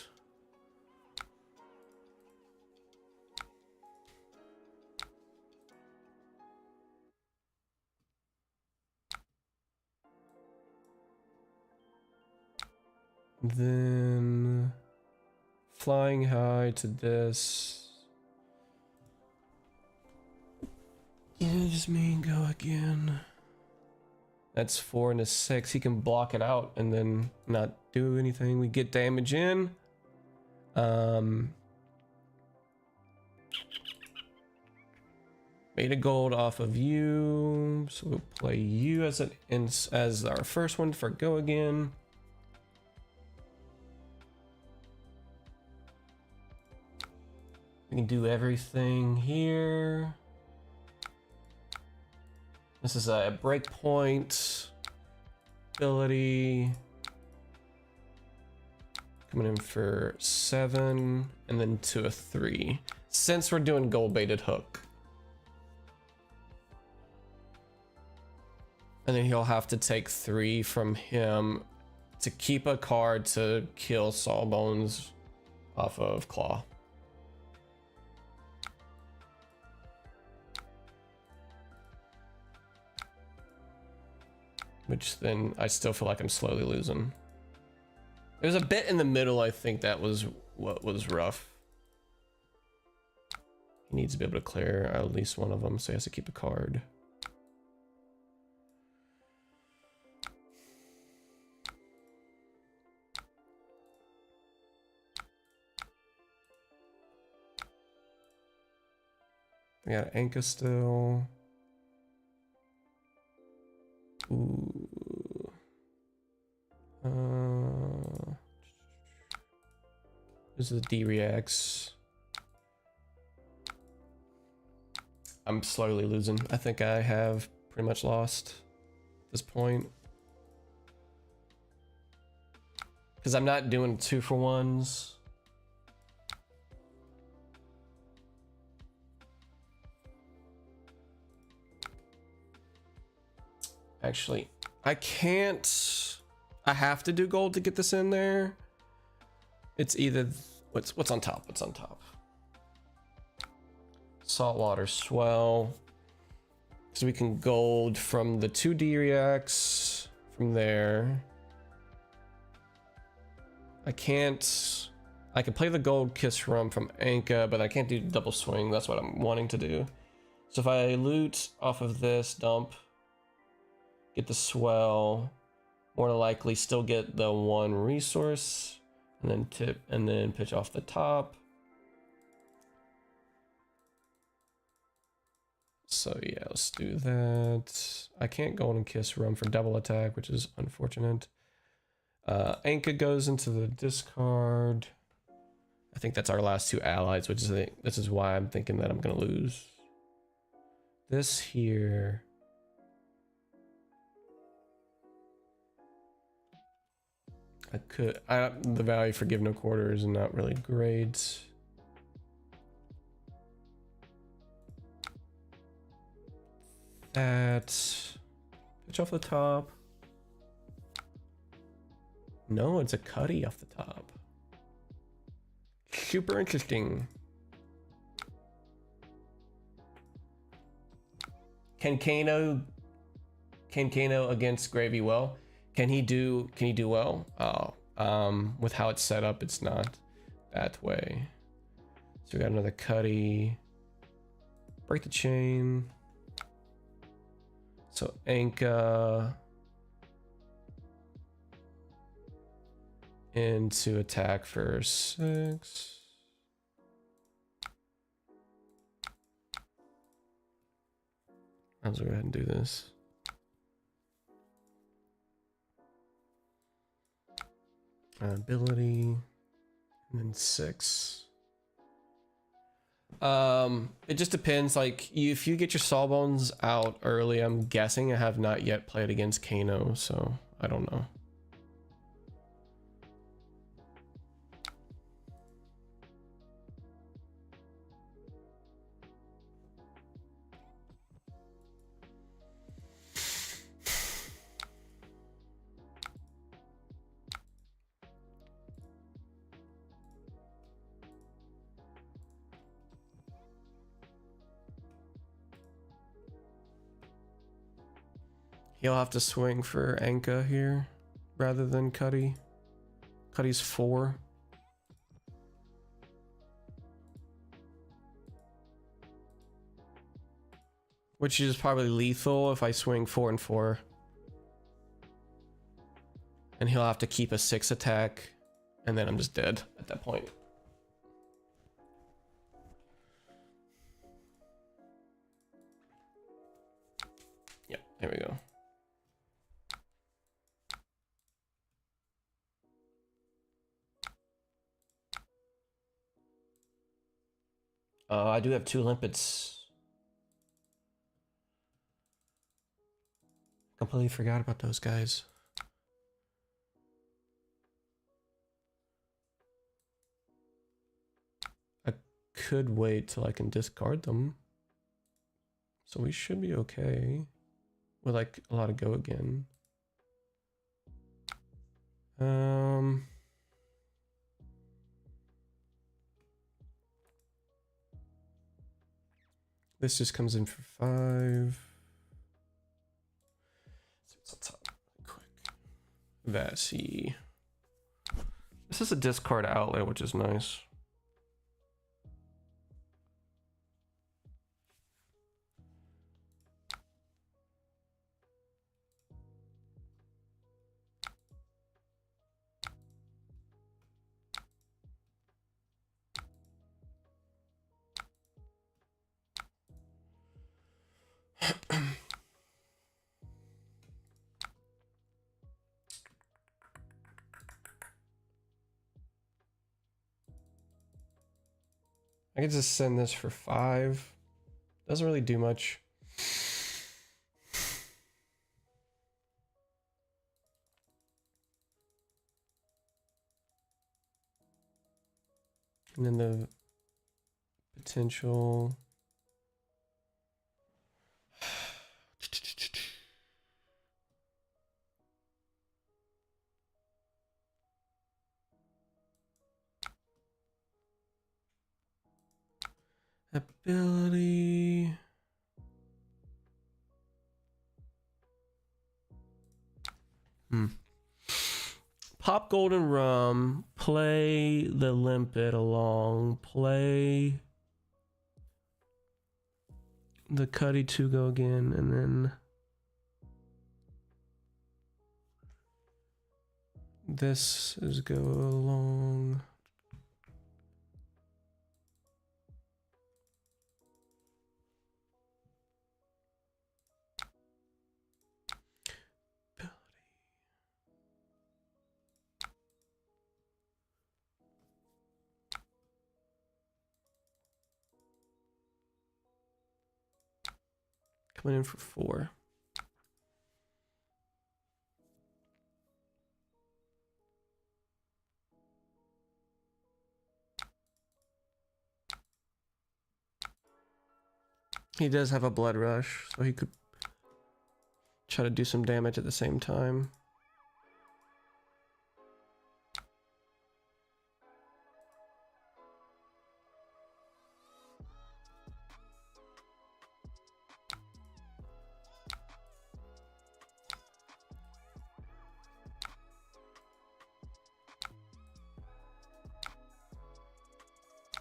Then flying high to this. Gives me go again. That's 4 and a 6. He can block it out and then not do anything. We get damage in. Made a gold off of you, so we'll play you as as our first one for go again. We can do everything here. This is a breakpoint ability. Coming in for 7 and then to a 3. Since we're doing gold baited hook. And then he'll have to take 3 from him to keep a card to kill Sawbones off of Claw. Which then I still feel like I'm slowly losing. There's a bit in the middle, I think that was what was rough. He needs to be able to clear at least one of them, so he has to keep a card. We got Anka still. Ooh. This is the D reacts. I'm slowly losing. I think I have pretty much lost at this point. Because I'm not doing 2-for-1s. Actually, I can't. I have to do gold to get this in there. It's either what's on top. What's on top? Saltwater swell. So we can gold from the 2D reacts from there. I can't. I can play the gold kiss rum from Anka, but I can't do double swing. That's what I'm wanting to do. So if I loot off of this dump. Get the swell, more than likely still get the 1 resource, and then tip, and then pitch off the top. So yeah, let's do that. I can't Golden Kiss Rum for double attack, which is unfortunate. Anka goes into the discard. I think that's our last 2 allies, which is this is why I'm thinking that I'm gonna lose. This here. The value for Give No Quarter is not really great. That pitch off the top. No, it's a cutty off the top. Super interesting. Can Kano against Gravy well? Can he do well? Oh, with how it's set up, it's not that way. So we got another cutty. Break the chain. So Anka into attack for 6. I'll go ahead and do this. Ability, and then 6. It just depends. Like, if you get your Sawbones out early, I'm guessing. I have not yet played against Kano, so I don't know. He'll have to swing for Anka here rather than Cuddy. Cuddy's 4. Which is probably lethal if I swing 4 and 4. And he'll have to keep a 6 attack. And then I'm just dead at that point. Yep, there we go. I do have 2 limpets. Completely forgot about those guys. I could wait till I can discard them. So we should be okay. With like a lot of go again. This just comes in for 5. Quick. Vassy. This is a discard outlet, which is nice. I could just send this for 5. Doesn't really do much. And then the potential. Ability. Pop Golden Rum, play the Limpet along, play the Cuddy 2 go again, and then this is go along. Coming in for 4. He does have a blood rush, so he could try to do some damage at the same time.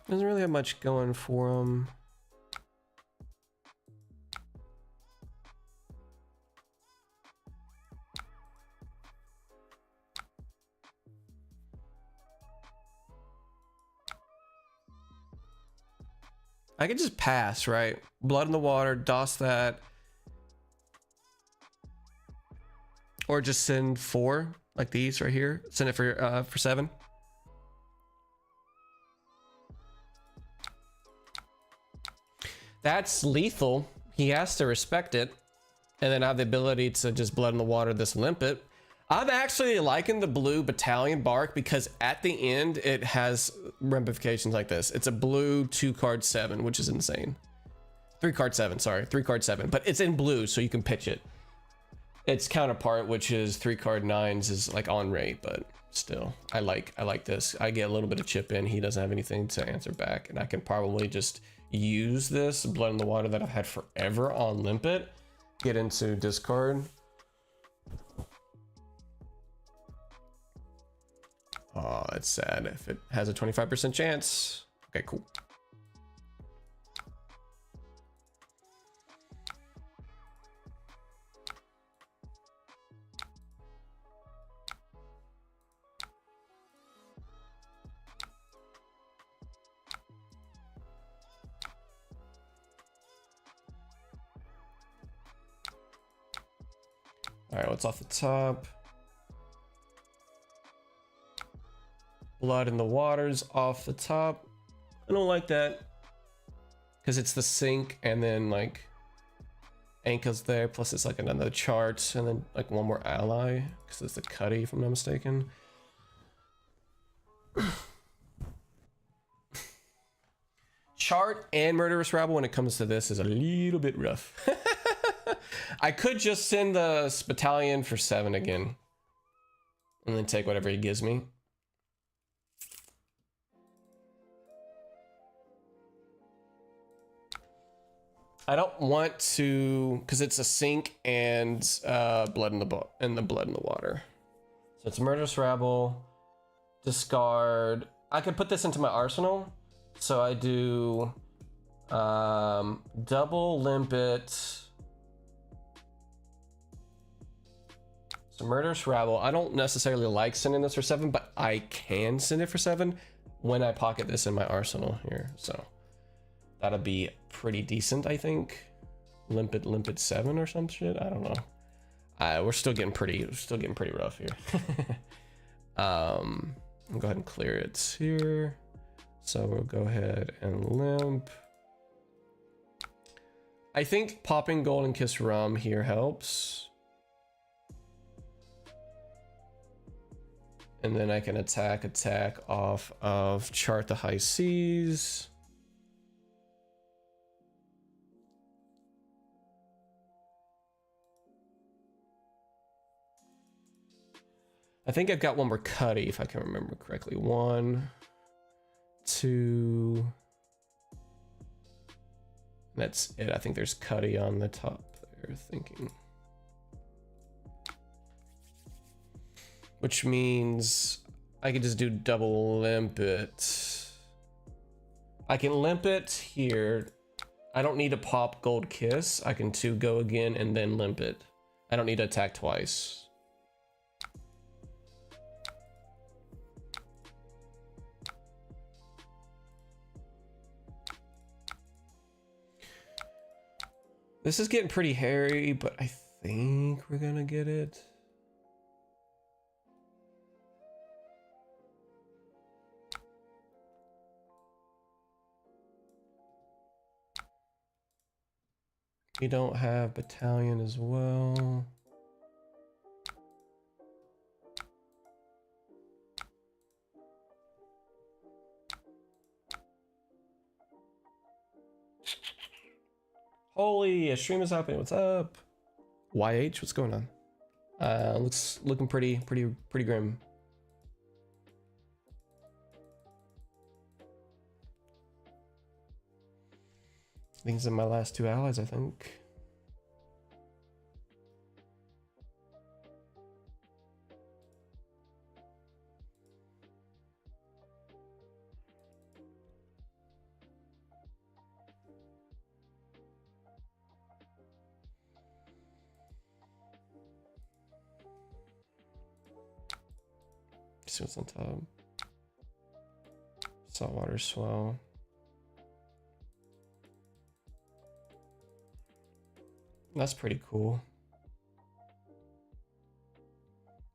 Doesn't really have much going for him. I could just pass, right? Blood in the water, DOS that. Or just send 4, like these right here. Send it for 7. That's lethal. He has to respect it. And then I have the ability to just blood in the water this limpet. I'm actually liking the blue battalion bark because at the end it has ramifications like this. It's a blue 2-card 7, which is insane. 3-card 7, sorry, 3-card 7, but it's in blue, so you can pitch it. Its counterpart, which is 3-card 9s, is like on rate, but still, I like this. I get a little bit of chip in. He doesn't have anything to answer back, and I can probably just use this blood in the water that I've had forever on limpet, get into discard. Oh, it's sad if it has a 25% chance. Okay, cool. All right, what's off the top? Blood in the waters off the top. I don't like that because it's the sink and then like Anka's there, plus it's like another chart and then like one more ally because it's the Cuddy, if I'm not mistaken. Chart and Murderous Rabble when it comes to this is a little bit rough. I could just send the battalion for 7 again and then take whatever he gives me. I don't want to, because it's a sink and blood in the blood in the water. So it's Murderous Rabble, discard. I could put this into my arsenal. So I do double limpet. So Murderous Rabble. I don't necessarily like sending this for 7, but I can send it for 7 when I pocket this in my arsenal here. So that'll be pretty decent, I think. Limpet 7 or some shit. I don't know. We're still getting pretty rough here. I'll go ahead and clear it here. So we'll go ahead and limp. I think popping Golden Kiss Rum here helps. And then I can attack off of Chart the High Seas. I think I've got one more Cuddy, if I can remember correctly. 1, 2. That's it. I think there's Cuddy on the top there, thinking. Which means I could just do double limpet. I can limpet here. I don't need to pop Gold Kiss. I can 2 go again and then limpet. I don't need to attack twice. This is getting pretty hairy, but I think we're gonna get it. We don't have battalion as well. Holy, a stream is happening. What's up? YH, what's going on? Looking pretty grim. These are my last 2 allies, I think. See what's on top. Saltwater swell. That's pretty cool.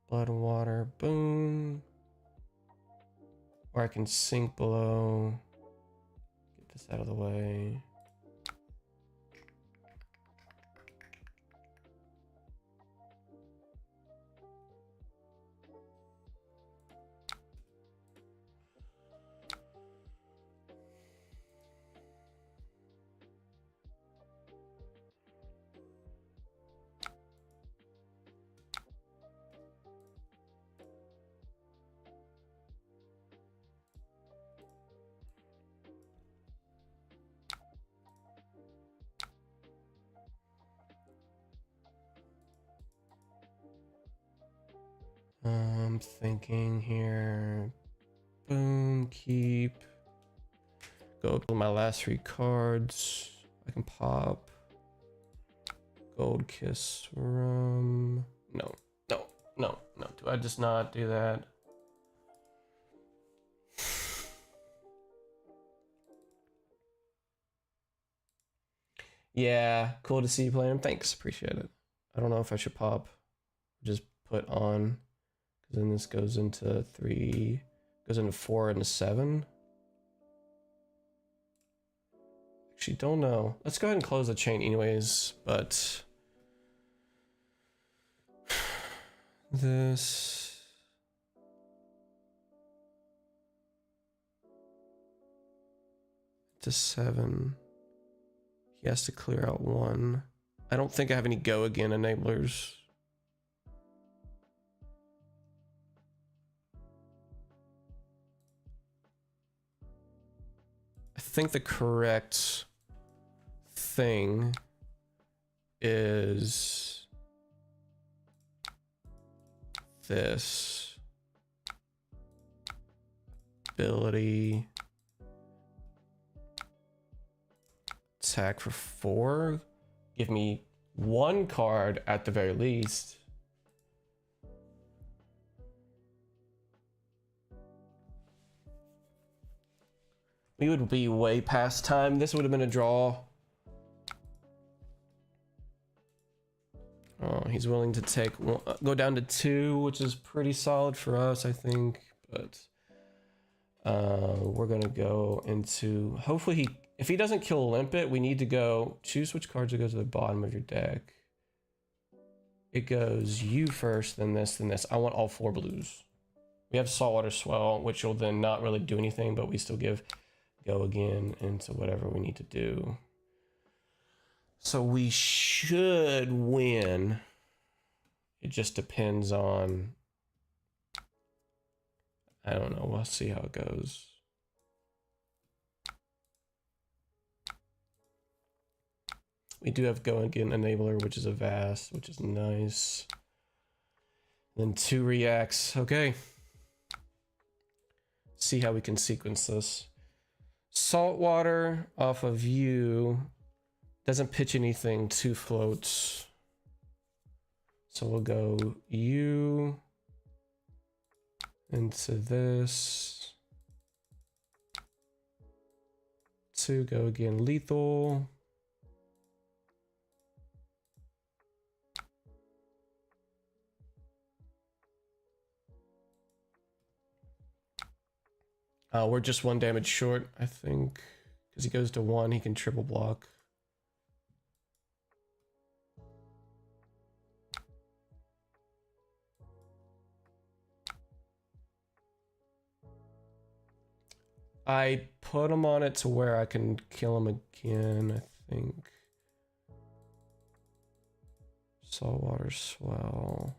Blood and water, boom. Or I can sink below. Get this out of the way. I'm thinking here. Boom, keep. Go up to my last 3 cards. I can pop. Gold Kiss Rum. No, no, no, no. Do I just not do that? Yeah, cool to see you playing. Thanks, appreciate it. I don't know if I should pop. Just put on, because then this goes into 3, goes into 4 and a 7. Actually, don't know. Let's go ahead and close the chain anyways, but this to 7. He has to clear out 1. I don't think I have any go again enablers. I think the correct thing is this ability. Attack for 4. Give me 1 card at the very least. We would be way past time. This would have been a draw. Oh, he's willing to take go down to 2, which is pretty solid for us, I think. But we're gonna go into, hopefully if he doesn't kill Limpet, we need to go choose which cards to go to the bottom of your deck. It goes you first, then this, then this. I want all 4 blues. We have Saltwater Swell, which will then not really do anything, but we still give go again into whatever we need to do. So we should win. It just depends on, I don't know, we'll see how it goes. We do have go again enabler, which is a vast, which is nice. Then 2 reacts. Okay. See how we can sequence this. Saltwater off of you doesn't pitch anything, 2 floats. So we'll go you into this. 2 go again lethal. We're just 1 damage short, I think, because he goes to 1, he can triple block. I put him on it to where I can kill him again, I think. Saltwater Swell.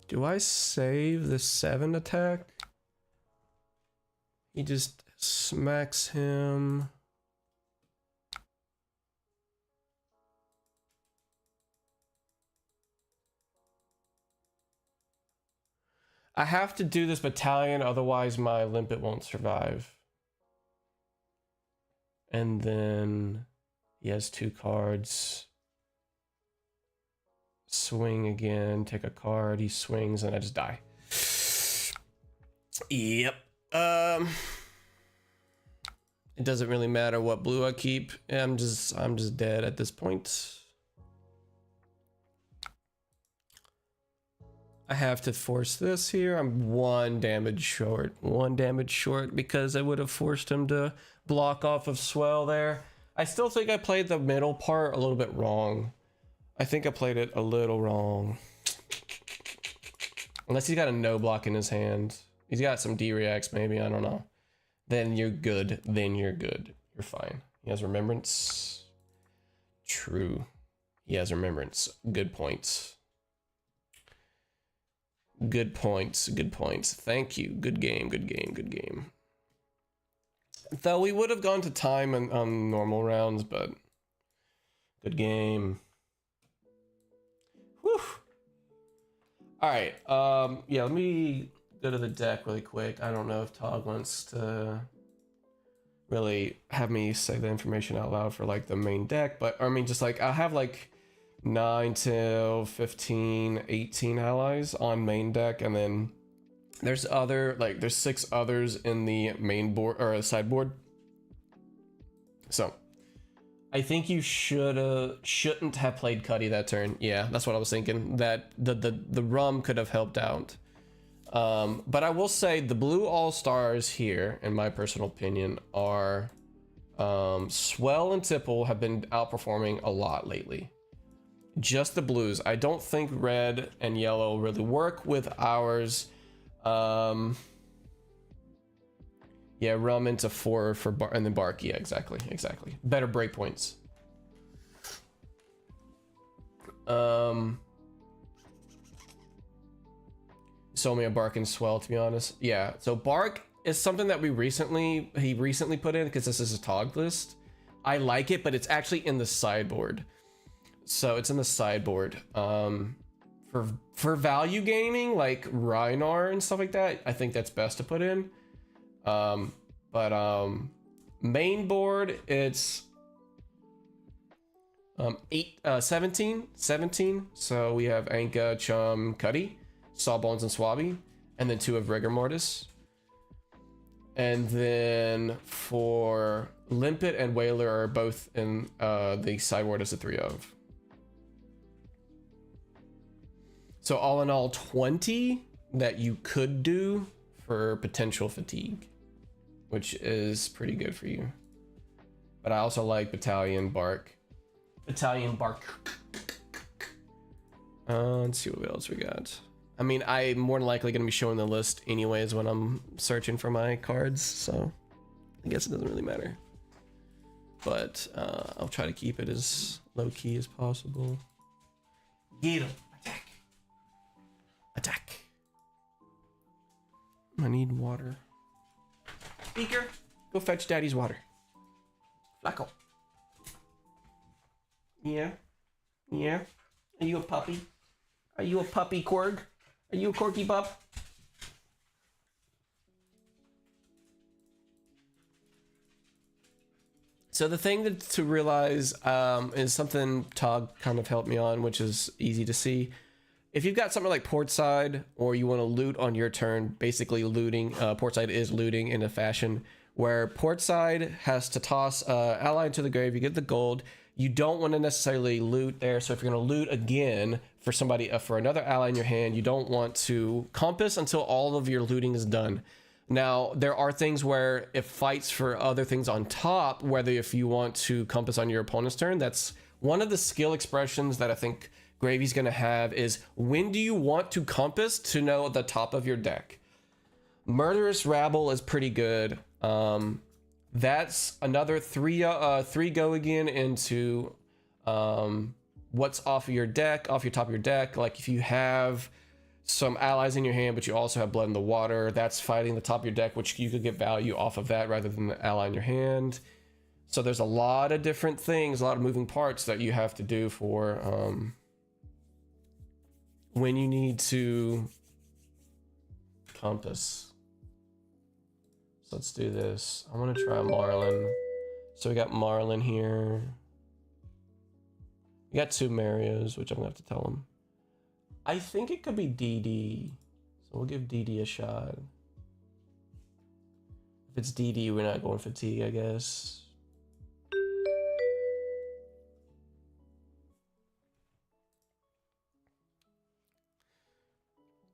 Do I save the 7 attack? He just smacks him. I have to do this battalion, otherwise my Limpet won't survive. And then he has 2 cards. Swing again, take a card, he swings, and I just die. Yep. It doesn't really matter what blue I keep. I'm just dead at this point. I have to force this here. I'm 1 damage short. 1 damage short because I would have forced him to block off of Swell there. I still think I played the middle part a little bit wrong. I think I played it a little wrong. Unless he's got a no block in his hand. He's got some D-reacts maybe, I don't know. Then you're good. Then you're good. You're fine. He has remembrance. True. He has remembrance. Good points. Good points. Good points. Thank you. Good game. Good game. Good game. Though we would have gone to time on normal rounds, but good game. Whew. All right. Yeah, let me go to the deck really quick. I don't know if Tog wants to really have me say the information out loud for like the main deck, but I mean, just like I'll have like 9 till 15, 18 allies on main deck, and then there's there's 6 others in the main board or sideboard. So I think you shouldn't have played Cuddy that turn. Yeah, that's what I was thinking. That the rum could have helped out. But I will say the blue all-stars here, in my personal opinion, are Swell and Tipple have been outperforming a lot lately. Just the blues. I don't think red and yellow really work with ours. Yeah, rum into 4 for bar and then bark. Yeah, exactly. Better breakpoints. So me a bark and swell, to be honest. Yeah, so bark is something that he recently put in because this is a Tog list. I like it, but it's actually in the sideboard. So it's in the sideboard. For value gaming, like Rhinar and stuff like that, I think that's best to put in. Main board, it's 17. So we have Anka, Chum, Cuddy, Sawbones, and Swabby, and then 2 of Rigor Mortis. And then for Limpet and Whaler are both in the sideboard as a 3 of. So all in all, 20 that you could do for potential fatigue, which is pretty good for you. But I also like Battalion Bark. Let's see what else we got. I mean, I'm more than likely going to be showing the list anyways when I'm searching for my cards, so I guess it doesn't really matter. But I'll try to keep it as low-key as possible. Get him! Attack! I need water. Beaker, go fetch Daddy's water. Flacco. Yeah? Yeah? Are you a puppy? Are you a puppy, Korg? Are you a Corky pup? So the thing to realize is something Tog kind of helped me on, which is easy to see. If you've got something like Portside, or you want to loot on your turn, basically looting, Portside is looting in a fashion where Portside has to toss ally into the grave, you get the gold. You don't want to necessarily loot there, so if you're going to loot again for somebody, for another ally in your hand, you don't want to compass until all of your looting is done. Now, there are things where it fights for other things on top, whether if you want to compass on your opponent's turn. That's one of the skill expressions that I think Gravy's going to have is, when do you want to compass to know the top of your deck? Murderous Rabble is pretty good. That's another 3 go again into what's off of your deck, off your top of your deck. Like if you have some allies in your hand, but you also have Blood in the Water, that's fighting the top of your deck, which you could get value off of that rather than the ally in your hand. So there's a lot of different things, a lot of moving parts that you have to do for when you need to compass. So let's do this. I want to try Marlin. So we got Marlin here. We got 2 Marios, which I'm gonna have to tell him. I think it could be DD. So we'll give DD a shot. If it's DD, we're not going fatigue, I guess.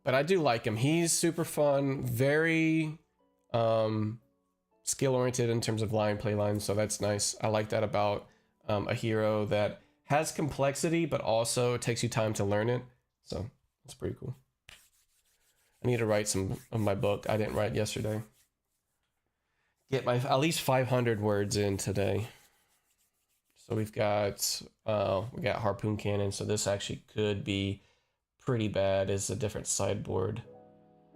But I do like him. He's super fun, very skill oriented in terms of line play lines, so that's nice. I like that about a hero that has complexity, but also it takes you time to learn it. So it's pretty cool. I need to write some of my book. I didn't write yesterday. Get my at least 500 words in today. So we got harpoon cannon. So this actually could be pretty bad. It's a different sideboard.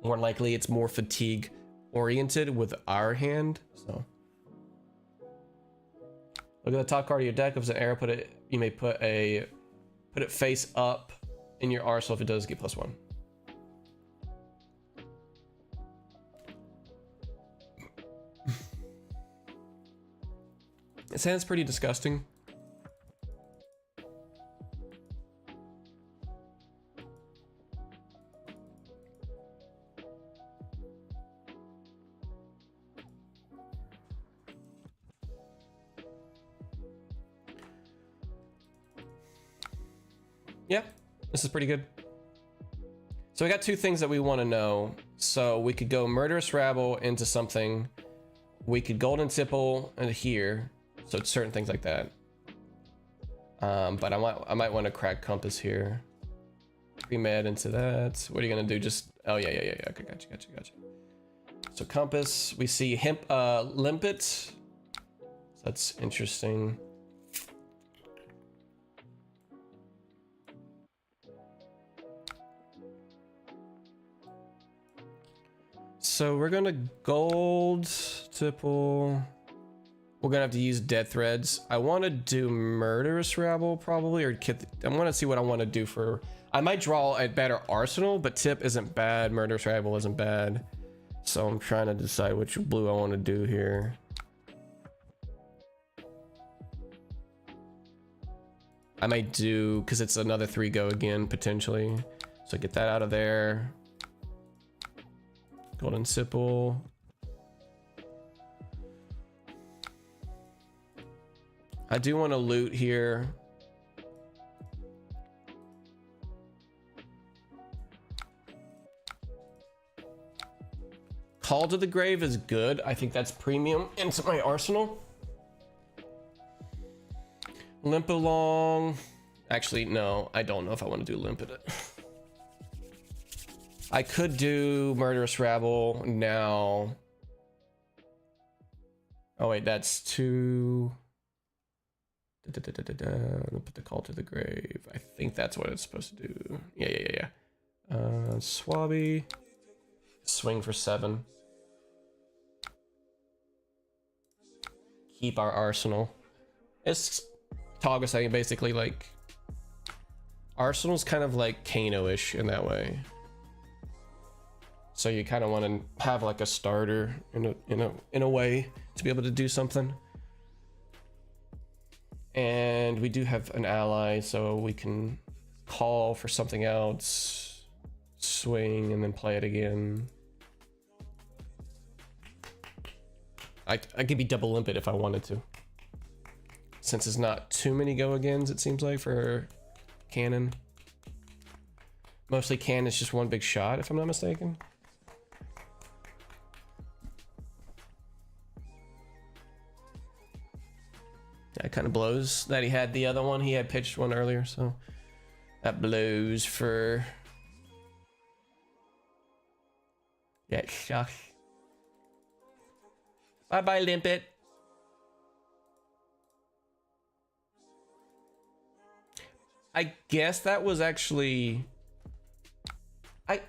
More likely, it's more fatigue oriented with our hand. So look at the top card of your deck. If it's an arrow, you may put it face up in your arsenal. If it does, get +1. It sounds pretty disgusting. Yeah, this is pretty good. So we got two things that we want to know. So we could go Murderous Rabble into something. We could Golden Tipple into here. So it's certain things like that. But I might want to crack Compass here. Pre-med into that. What are you gonna do? Just yeah. Okay, gotcha. So Compass, we see Limpet. So that's interesting. So we're gonna Gold Tipple. We're gonna have to use Dead Threads. I want to do Murderous Rabble probably, or I want to see what I want to do for. I might draw a better arsenal, but Tip isn't bad. Murderous Rabble isn't bad. So I'm trying to decide which blue I want to do here. I might do, because it's another 3 go again potentially. So get that out of there. Golden Sipple. I do want to loot here. Call to the Grave is good. I think that's premium into my arsenal. Limp Along. Actually, no, I don't know if I want to do Limp It. I could do Murderous Rabble now. Oh wait, that's too. Let me put the Call to the Grave. I think that's what it's supposed to do. Yeah. Swabby. Swing for 7. Keep our arsenal. It's Tog was saying basically like Arsenal's kind of like Kano-ish in that way. So you kind of want to have like a starter in a way to be able to do something. And we do have an ally, so we can call for something else, swing, and then play it again. I could be double limpet if I wanted to. Since it's not too many go-agains, it seems like, for cannon. Mostly cannon is just one big shot, if I'm not mistaken. That kind of blows that he had the other one. He had pitched one earlier, so that blows for... Yeah, it sucks. Bye-bye, Limpet. I guess that was actually...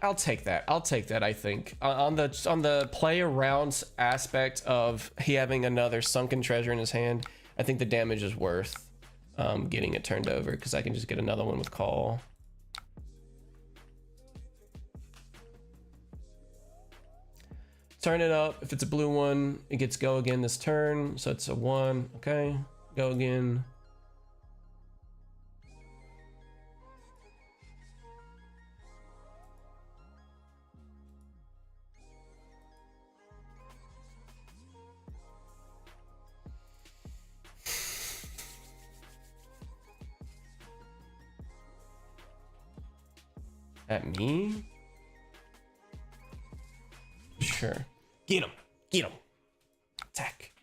I'll take that. I'll take that, I think. On the play around aspect of he having another sunken treasure in his hand, I think the damage is worth getting it turned over, because I can just get another one with call. Turn it up. If it's a blue one, it gets go again this turn. So it's a 1. Okay, go again. At me? Sure. Get him. Get him. Attack.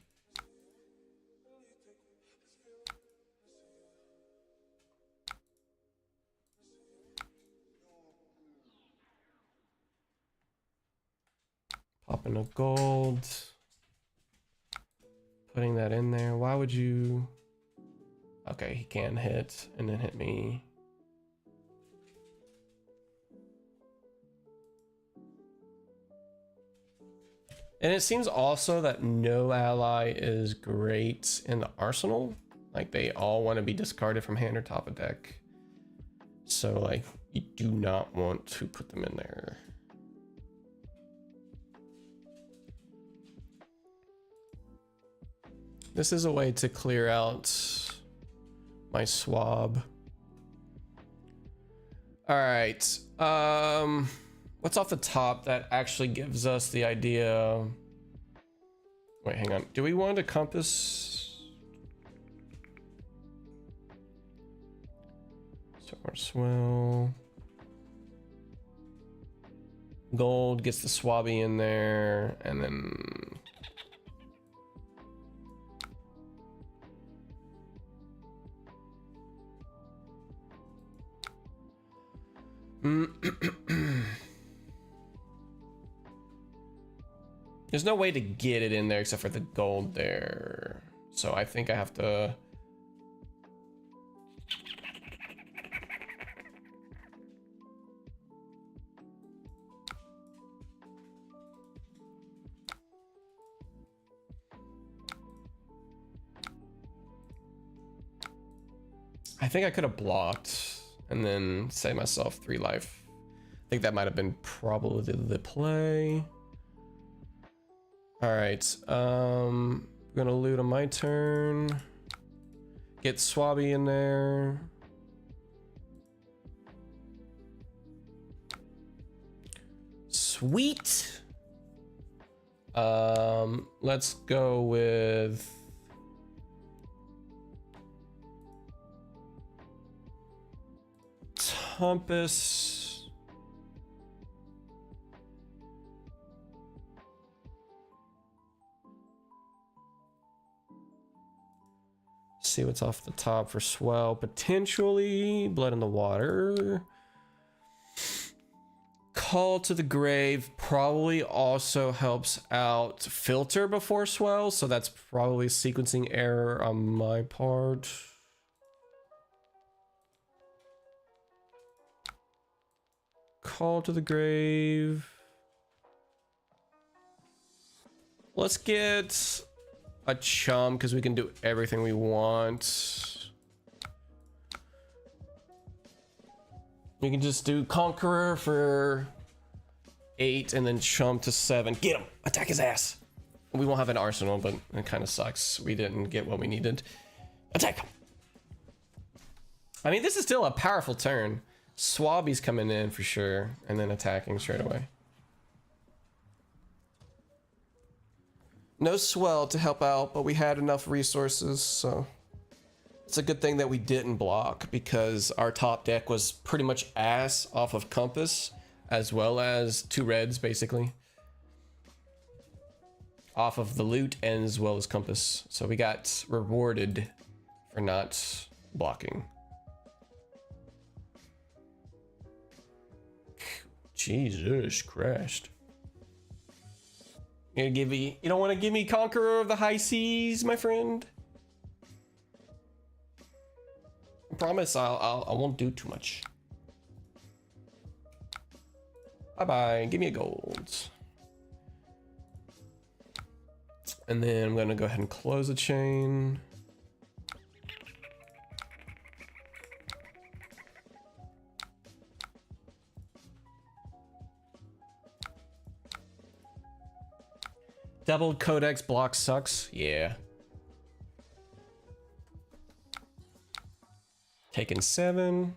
dropping a gold. Putting that in there. Why would you? Okay, he can hit and then hit me. And it seems also that no ally is great in the arsenal. Like they all want to be discarded from hand or top of deck. So like you do not want to put them in there. This is a way to clear out my swab. All right. What's off the top that actually gives us the idea? Wait, hang on. Do we want a compass? Swell. Gold gets the swabby in there, and then there's no way to get it in there except for the gold there. So I think I have to. I think I could have blocked and then save myself 3 life. I think that might have been probably the play. All right, I'm gonna loot on my turn. Get Swabby in there. Sweet. Let's go with Compass. See what's off the top for swell. Potentially Blood in the Water. Call to the Grave probably also helps out filter before swell, so that's probably a sequencing error on my part. Call to the Grave. Let's get a chum because we can do everything we want. We can just do Conqueror for 8 and then chum to 7. Get him! Attack his ass! We won't have an arsenal, but it kind of sucks. We didn't get what we needed. Attack! I mean, this is still a powerful turn. Swabby's coming in for sure, and then attacking straight away. No swell to help out, but we had enough resources, so it's a good thing that we didn't block because our top deck was pretty much ass off of Compass, as well as 2 reds, basically. Off of the loot and as well as Compass. So we got rewarded for not blocking. Jesus Christ. You don't want to give me Conqueror of the High Seas, my friend? I promise I won't do too much. Bye-bye, give me a gold. And then I'm gonna go ahead and close the chain. Double Codex block sucks. Yeah. Taking 7.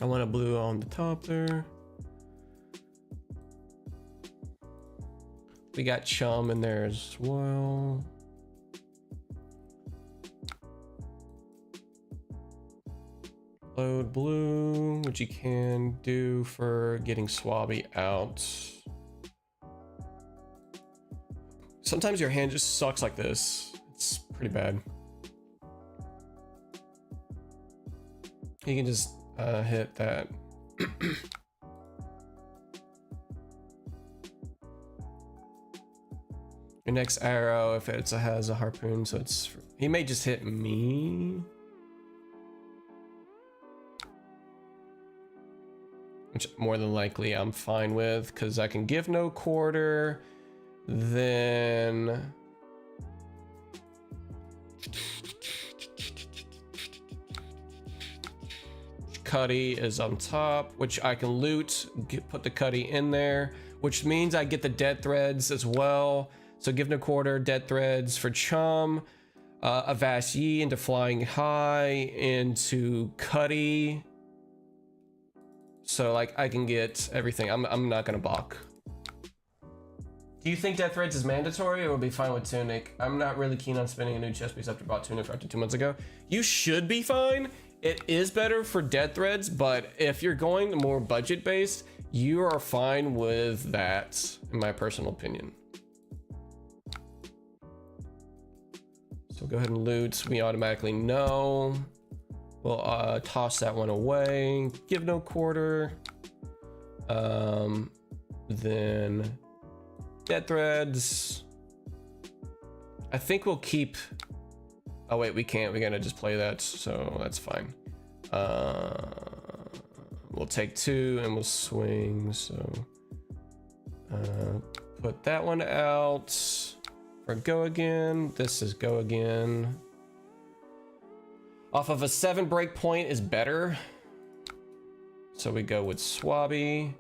I want a blue on the top there. We got chum in there as well. Load blue, which you can do for getting Swabby out. Sometimes your hand just sucks like this. It's pretty bad. You can just hit that. Your next arrow, if it has a harpoon, so it's... He may just hit me. Which more than likely I'm fine with, because I can give no quarter. Then... Cuddy is on top, which I can loot, put the Cuddy in there, which means I get the dead threads as well. So give no quarter, dead threads for Chum, a Vast Yi into Flying High, into Cuddy. So like I can get everything. I'm not gonna balk. Do you think dead threads is mandatory or would be fine with Tunic? I'm not really keen on spending a new chest piece after I bought Tunic after 2 months ago. You should be fine. It is better for dead threads, but if you're going more budget based, you are fine with that, in my personal opinion. So go ahead and loot. We automatically know. We'll toss that one away. Give no quarter. Then dead threads. I think we'll keep. Oh wait, we can't. We gotta just play that, so that's fine. We'll take 2 and we'll swing. So put that one out for go again. This is go again. Off of a 7 break point is better. So we go with Swabby.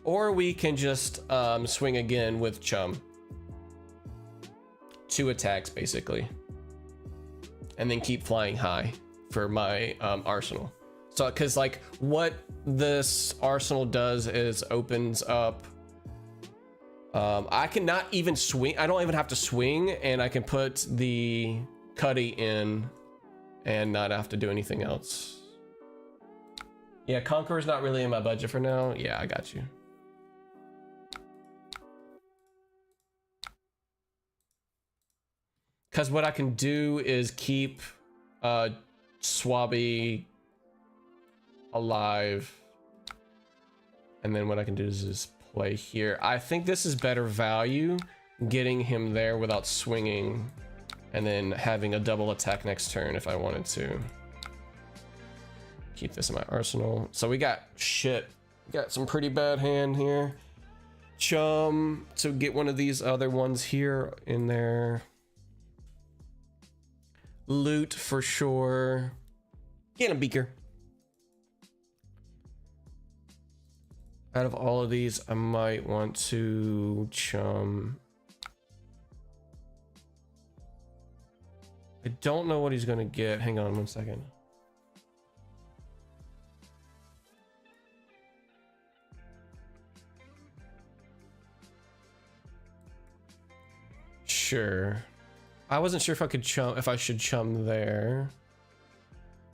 Or we can just swing again with Chum. 2 attacks basically. And then keep flying high for my arsenal. So, cause like what this arsenal does is opens up. I cannot even swing. I don't even have to swing, and I can put the Cuddy in and not have to do anything else. Yeah, Conqueror's not really in my budget for now. Yeah, I got you. Because what I can do is keep Swabby alive. And then what I can do is just play here. I think this is better value, getting him there without swinging. And then having a double attack next turn if I wanted to. Keep this in my arsenal. So we got shit. We got some pretty bad hand here. Chum to get one of these other ones here in there. Loot for sure. Get a beaker. Out of all of these, I might want to Chum. I don't know what he's gonna get. Hang on 1 second. Sure. I wasn't sure if I could Chum, if I should Chum there.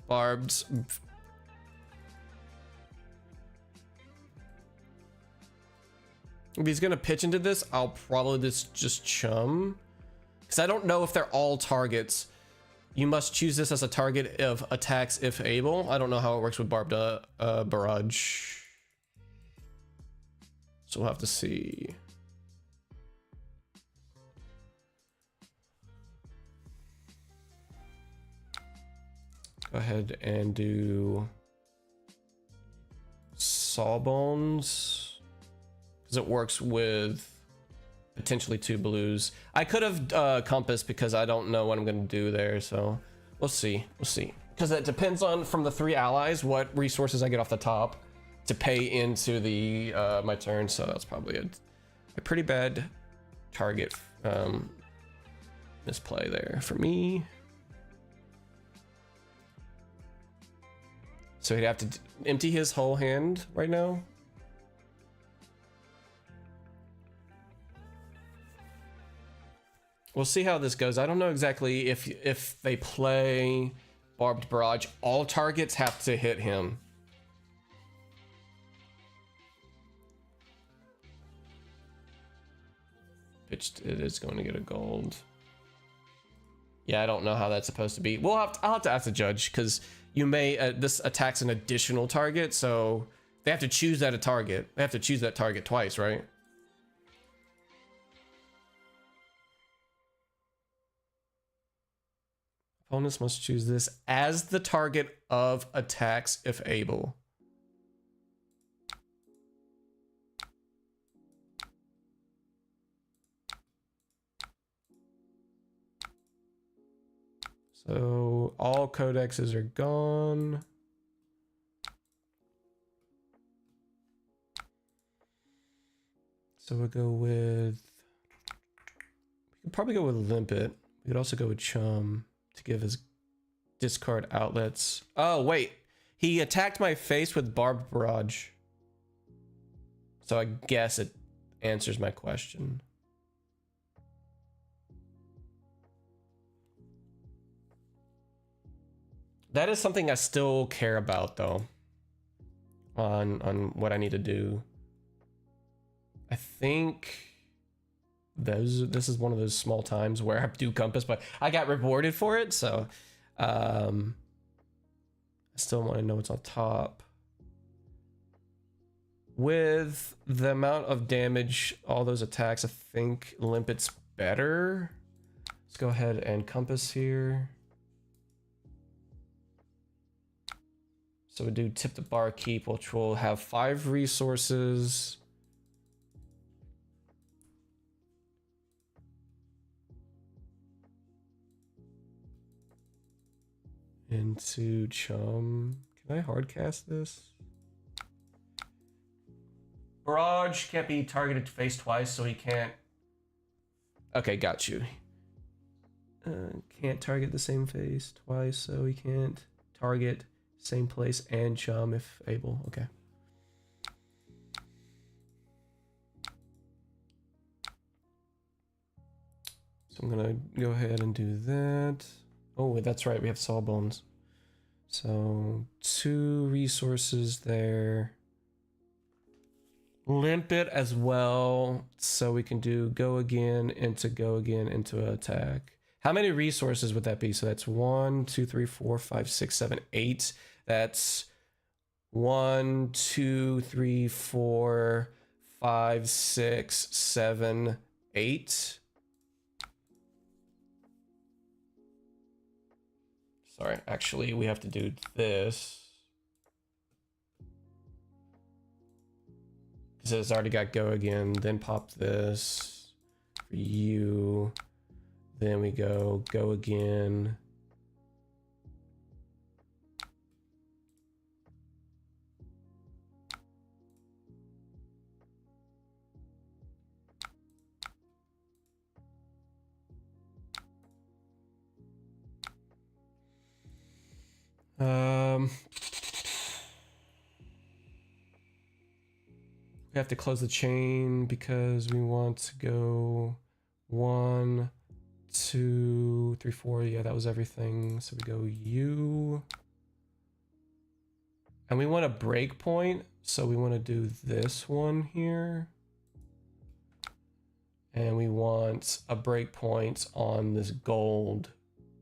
Barbed. If he's gonna pitch into this, I'll probably just Chum. Because I don't know if they're all targets. You must choose this as a target of attacks if able. I don't know how it works with Barbed Barrage. So we'll have to see. Go ahead and do Sawbones, because it works with potentially 2 blues. I could have Compass because I don't know what I'm going to do there, so we'll see. We'll see. Because it depends on, from the 3 allies, what resources I get off the top to pay into the my turn, so that's probably a pretty bad target misplay there for me. So he'd have to empty his whole hand right now. We'll see how this goes. I don't know exactly if they play barbed barrage, all targets have to hit him. Pitched, it is going to get a gold. Yeah, I don't know how that's supposed to be. I'll have to ask the judge, because you may this attacks an additional target, so they have to choose that a target. They have to choose that target twice, right? Opponents must choose this as the target of attacks if able. So all codexes are gone. So we'll go with, we could probably go with Limpet. We could also go with Chum to give his discard outlets. Oh, wait. He attacked my face with Barbed Barrage. So I guess it answers my question. That is something I still care about, though, on what I need to do. I think this is one of those small times where I do Compass, but I got rewarded for it, so I still want to know what's on top. With the amount of damage, all those attacks, I think Limpet's better. Let's go ahead and Compass here. So we do Tip the Bar Keep, which will have 5 resources. Into Chum. Can I hardcast this? Barrage can't be targeted face twice, so he can't. Okay, got you. Can't target the same face twice, so he can't target same place and Chum if able. Okay. So I'm gonna go ahead and do that. Oh, wait, that's right. We have Sawbones. So 2 resources there. Limpet as well, so we can do go again into attack. How many resources would that be? So that's 1, 2, 3, 4, 5, 6, 7, 8. That's 1, 2, 3, 4, 5, 6, 7, 8. Sorry, actually, we have to do this. Because it's already got go again. Then pop this for you. Then we go again. We have to close the chain because we want to go 1, 2, 3, 4. Yeah, that was everything. So we go U. And we want a break point. So we want to do this one here. And we want a break point on this gold.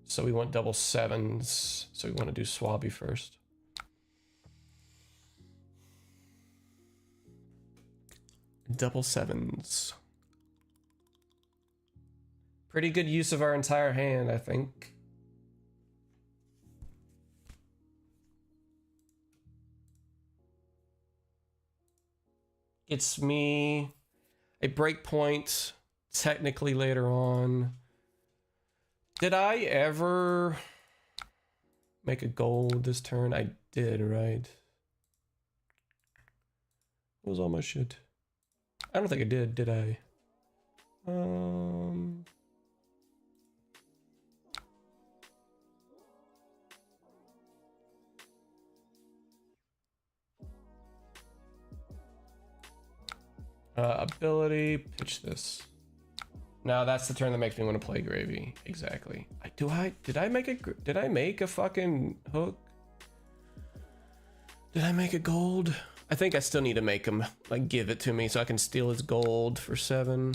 So we want double 7s. So we want to do Swabby first. Double 7s. Pretty good use of our entire hand, I think. Gets me a breakpoint technically later on. Did I ever make a gold this turn? I did, right? What was all my shit? I don't think I did I? Ability, pitch this. No, that's the turn that makes me want to play Gravy. Exactly. Did I make a fucking hook? Did I make a gold? I think I still need to make him, like, give it to me so I can steal his gold for 7.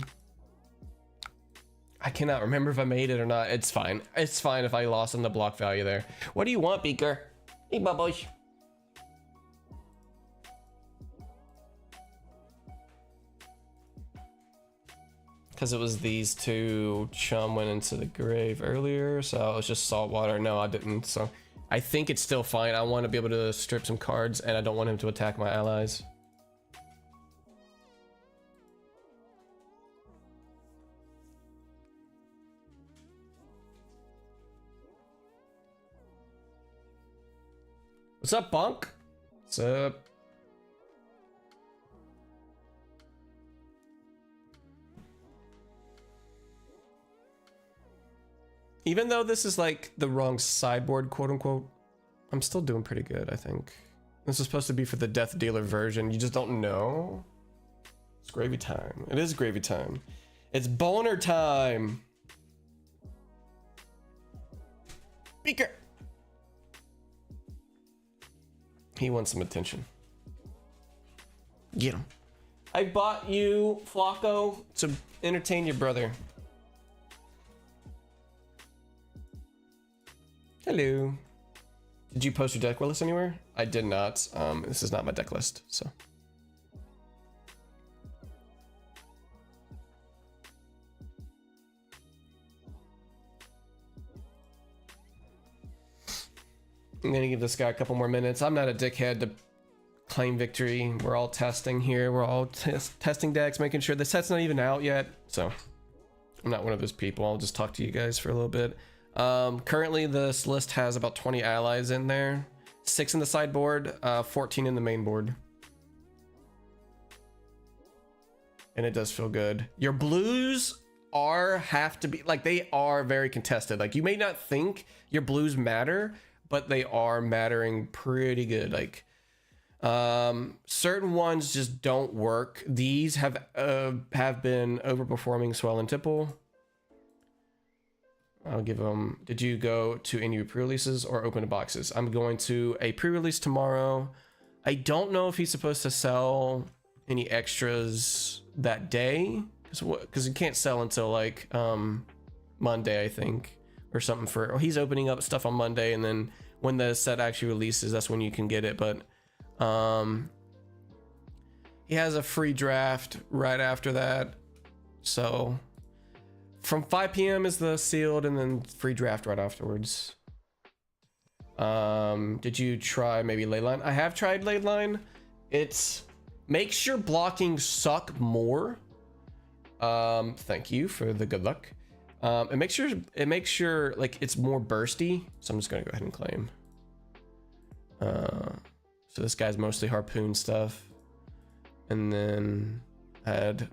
I cannot remember if I made it or not. It's fine. It's fine if I lost on the block value there. What do you want, Beaker? Hey, Bubbles. Because it was these two. Chum went into the grave earlier, so it was just saltwater. No, I didn't. So I think it's still fine. I want to be able to strip some cards, and I don't want him to attack my allies. What's up, Bunk? What's up? Even though this is like the wrong sideboard, quote unquote, I'm still doing pretty good, I think. This is supposed to be for the Death Dealer version. You just don't know. It's gravy time. It is gravy time. It's boner time. Beaker. He wants some attention. Get him. I bought you, Flocko, to entertain your brother. Hello. Did you post your deck list anywhere? I did not. This is not my deck list, so. I'm gonna give this guy a couple more minutes. I'm not a dickhead to claim victory. We're all testing here. We're all testing decks, making sure the set's not even out yet. So I'm not one of those people. I'll just talk to you guys for a little bit. Currently this list has about 20 allies in there, 6 in the sideboard, 14 in the main board. And it does feel good. Your blues have to be like, they are very contested. Like, you may not think your blues matter, but they are mattering pretty good. Like, certain ones just don't work. These have been overperforming Swell and Tipple. I'll give them. Did you go to any pre-releases or open boxes? I'm going to a pre-release tomorrow. I don't know if he's supposed to sell any extras that day, because you can't sell until like Monday, I think, or something. For he's opening up stuff on Monday, and then when the set actually releases, that's when you can get it. But he has a free draft right after that, so. From 5 p.m. is the sealed, and then free draft right afterwards. Did you try maybe Leyline? I have tried Leyline. It makes your blocking suck more. Thank you for the good luck. It makes your like it's more bursty. So I'm just gonna go ahead and claim. So this guy's mostly harpoon stuff, and then had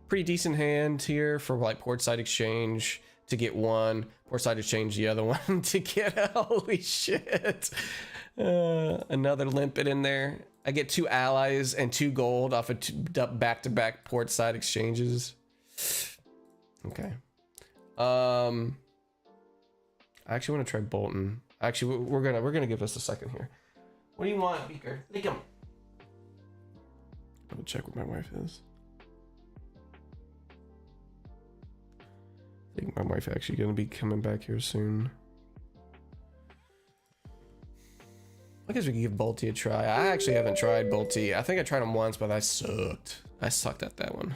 pretty decent hand here for like port side exchange to get one, port side exchange the other one to get holy shit. Another limpet in there. I get 2 allies and 2 gold off of back-to-back port side exchanges. Okay. I actually want to try Bolton. Actually, we're gonna give this a second here. What do you want, Beaker? Lick him. I'm gonna check what my wife is. I think my wife actually gonna be coming back here soon. I guess we can give Bolty a try. I actually haven't tried Bolty. I think I tried him once, but I sucked. I sucked at that one.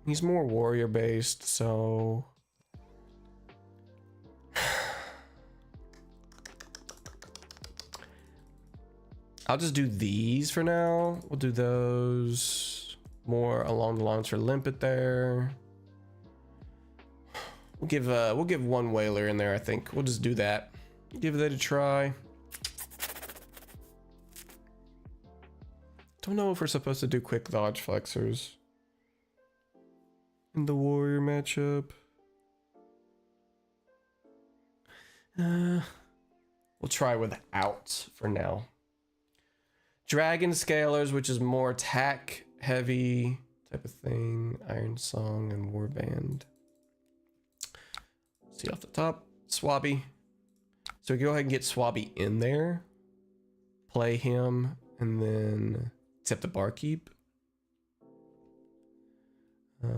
He's more warrior based, so I'll just do these for now. We'll do those more along the lines for limpet there. We'll give one whaler in there, I think. We'll just do that. Give that a try. Don't know if we're supposed to do quick dodge flexors in the warrior matchup. We'll try without for now. Dragon scalers, which is more attack heavy type of thing. Iron Song and Warband. See off the top, Swabby. So we go ahead and get Swabby in there, play him, and then tip the Barkeep.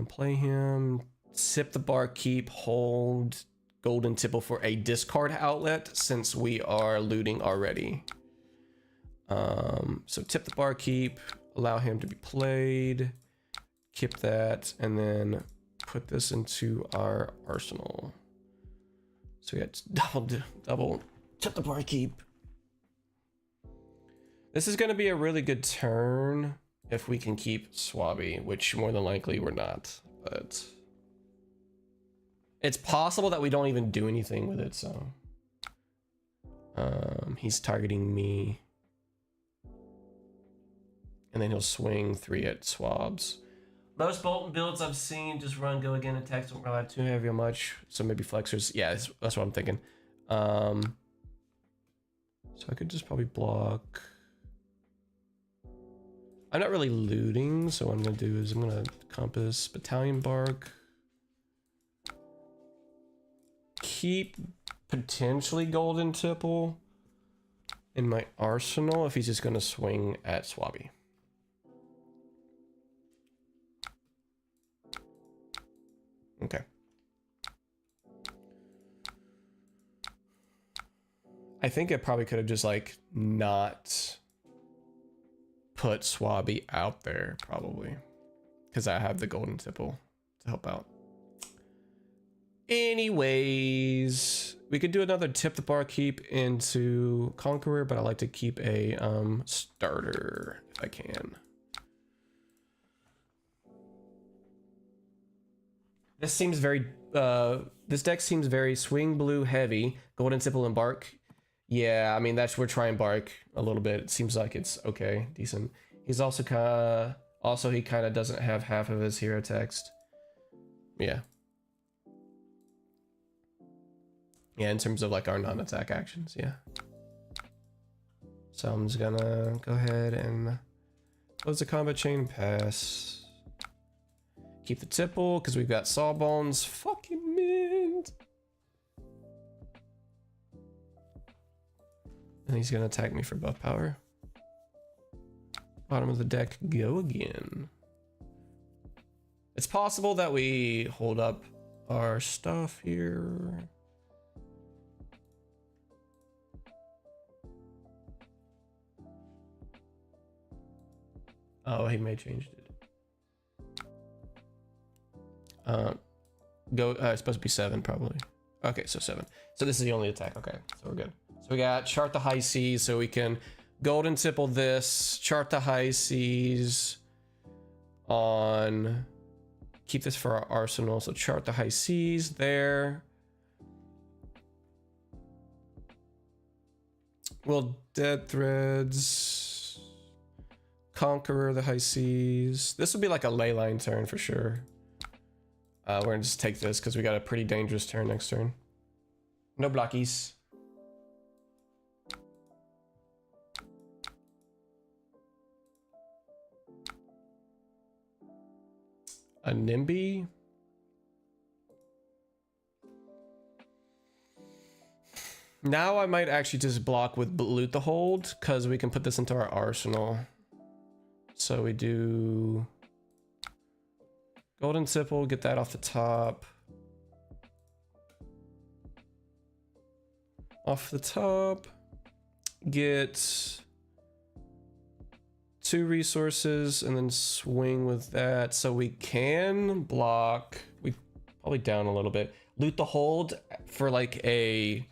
Play him, sip the Barkeep, hold Golden Tipple for a discard outlet since we are looting already. So tip the Barkeep, allow him to be played, keep that, and then put this into our arsenal. So we got double tip the Barkeep. This is going to be a really good turn if we can keep Swabby, which more than likely we're not, but it's possible that we don't even do anything with it. So he's targeting me, and then he'll swing 3 at Swabs. Most Bolton builds I've seen just run go again, attacks don't rely too heavy on much, so maybe flexors. Yeah, that's what I'm thinking. So I could just probably block. I'm not really looting, so what I'm gonna do is I'm gonna compass Battalion Bark, keep potentially Golden Tipple in my arsenal if he's just gonna swing at Swabby. Okay. I think I probably could have just like not put Swabby out there probably, because I have the Golden Tipple to help out. Anyways, we could do another tip the Barkeep into Conqueror, but I like to keep a starter if I can. This seems very this deck seems very swing blue heavy, Golden Tipple and Bark. Yeah, I mean we're trying Bark a little bit. It seems like it's okay, decent. He's also he kind of doesn't have half of his hero text. Yeah. Yeah, in terms of like our non-attack actions, yeah. So I'm just gonna go ahead and close the combat chain and pass. Keep the Tipple because we've got Sawbones. Fucking mint. And he's gonna attack me for buff power. Bottom of the deck, go again. It's possible that we hold up our stuff here. Oh, he may have changed it. It's supposed to be 7 probably. Okay, so 7. So this is the only attack. Okay, so we're good. So we got chart the high seas, so we can Golden Tipple this, chart the high seas on, keep this for our arsenal. So chart the high seas there. Well, Dead Threads, Conqueror the high seas. This would be like a ley line turn for sure. We're gonna just take this because we got a pretty dangerous turn next turn. No blockies. A NIMBY. Now I might actually just block with Loot the Hold because we can put this into our arsenal. So we do Golden Tipple, get that off the top. Off the top, get 2 resources and then swing with that. So we can block, we probably down a little bit. Loot the Hold for like a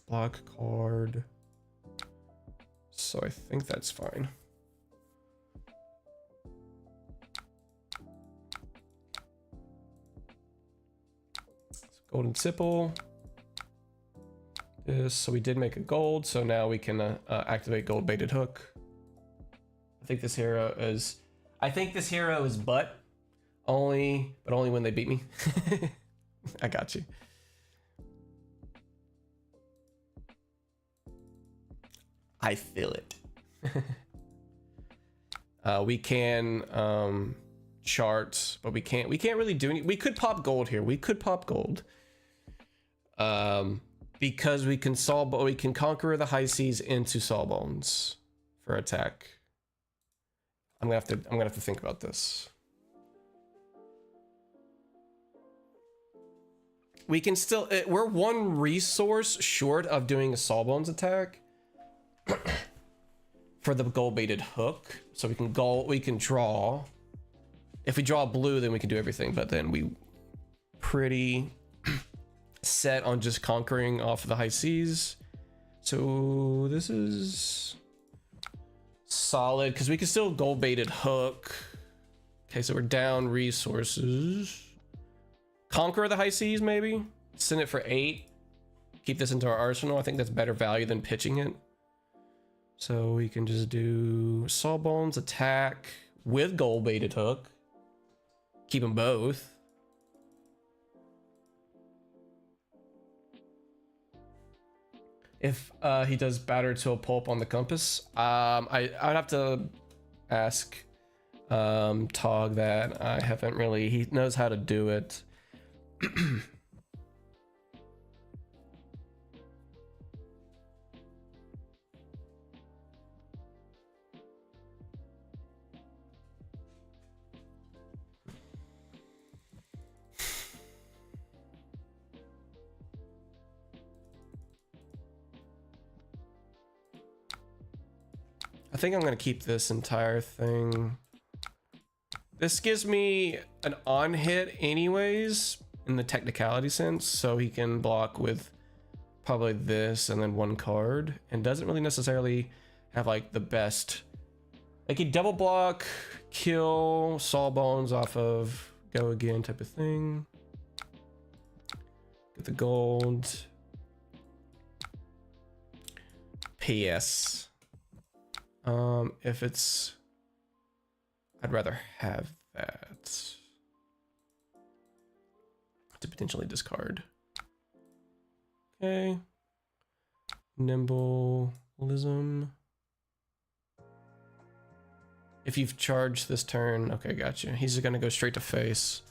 block card. So I think that's fine. Golden Tipple. So we did make a gold, so now we can activate Gold Baited Hook. I think this hero is but only when they beat me. I got you. I feel it. We can chart, but we can't really do any. We could pop gold here. We could pop gold. Because we can conquer the high seas into sawbones for attack. I'm gonna have to think about this. We can still, we're one resource short of doing a sawbones attack for the gold baited hook. So we can draw. If we draw blue, then we can do everything, but then we pretty set on just conquering off the high seas. So this is solid because we can still gold baited hook. Okay, so we're down resources. Conquer the high seas, maybe send it for 8. Keep this into our arsenal. I think that's better value than pitching it. So we can just do sawbones attack with gold baited hook. Keep them both. If he does batter to a pulp on the compass, I'd have to ask Tog that. I haven't really. He knows how to do it. I think I'm gonna keep this entire thing. This gives me an on hit anyways in the technicality sense, so he can block with probably this and then 1 card, and doesn't really necessarily have like the best. Like he double block, kill, sawbones off of go again type of thing. Get the gold. PS. If it's, I'd rather have that to potentially discard. Okay. Nimbleism. If you've charged this turn, okay, gotcha. He's just gonna go straight to face.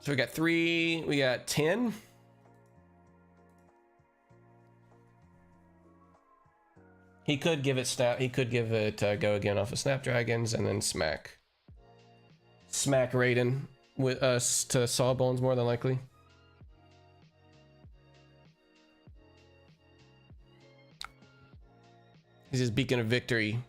So we got 3, we got 10. He could give it go again off of Snapdragons and then smack Raiden with us to Sawbones more than likely. He's his beacon of victory.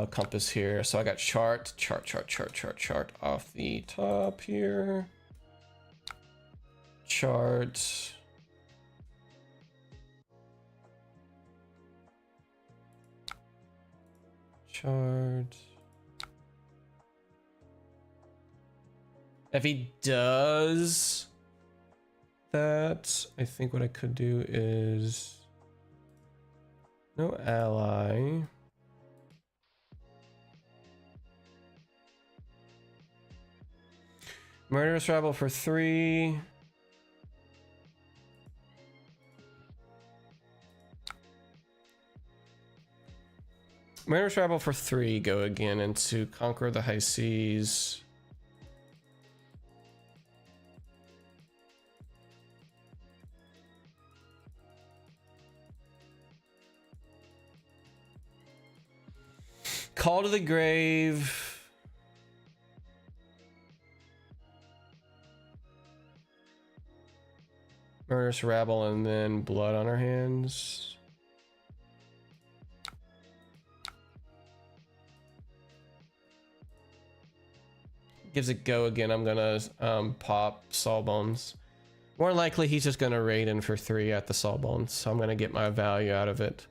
Compass here. So I got chart off the top here. Chart. If he does that, I think what I could do is no ally. Murderous Rebel for 3. Murderous Rebel for 3. Go again into Conquer the High Seas. Call to the Grave. Murderous Rabble and then blood on our hands. Gives it go again. I'm gonna pop Sawbones. More likely he's just gonna raid in for 3 at the Sawbones, so I'm gonna get my value out of it.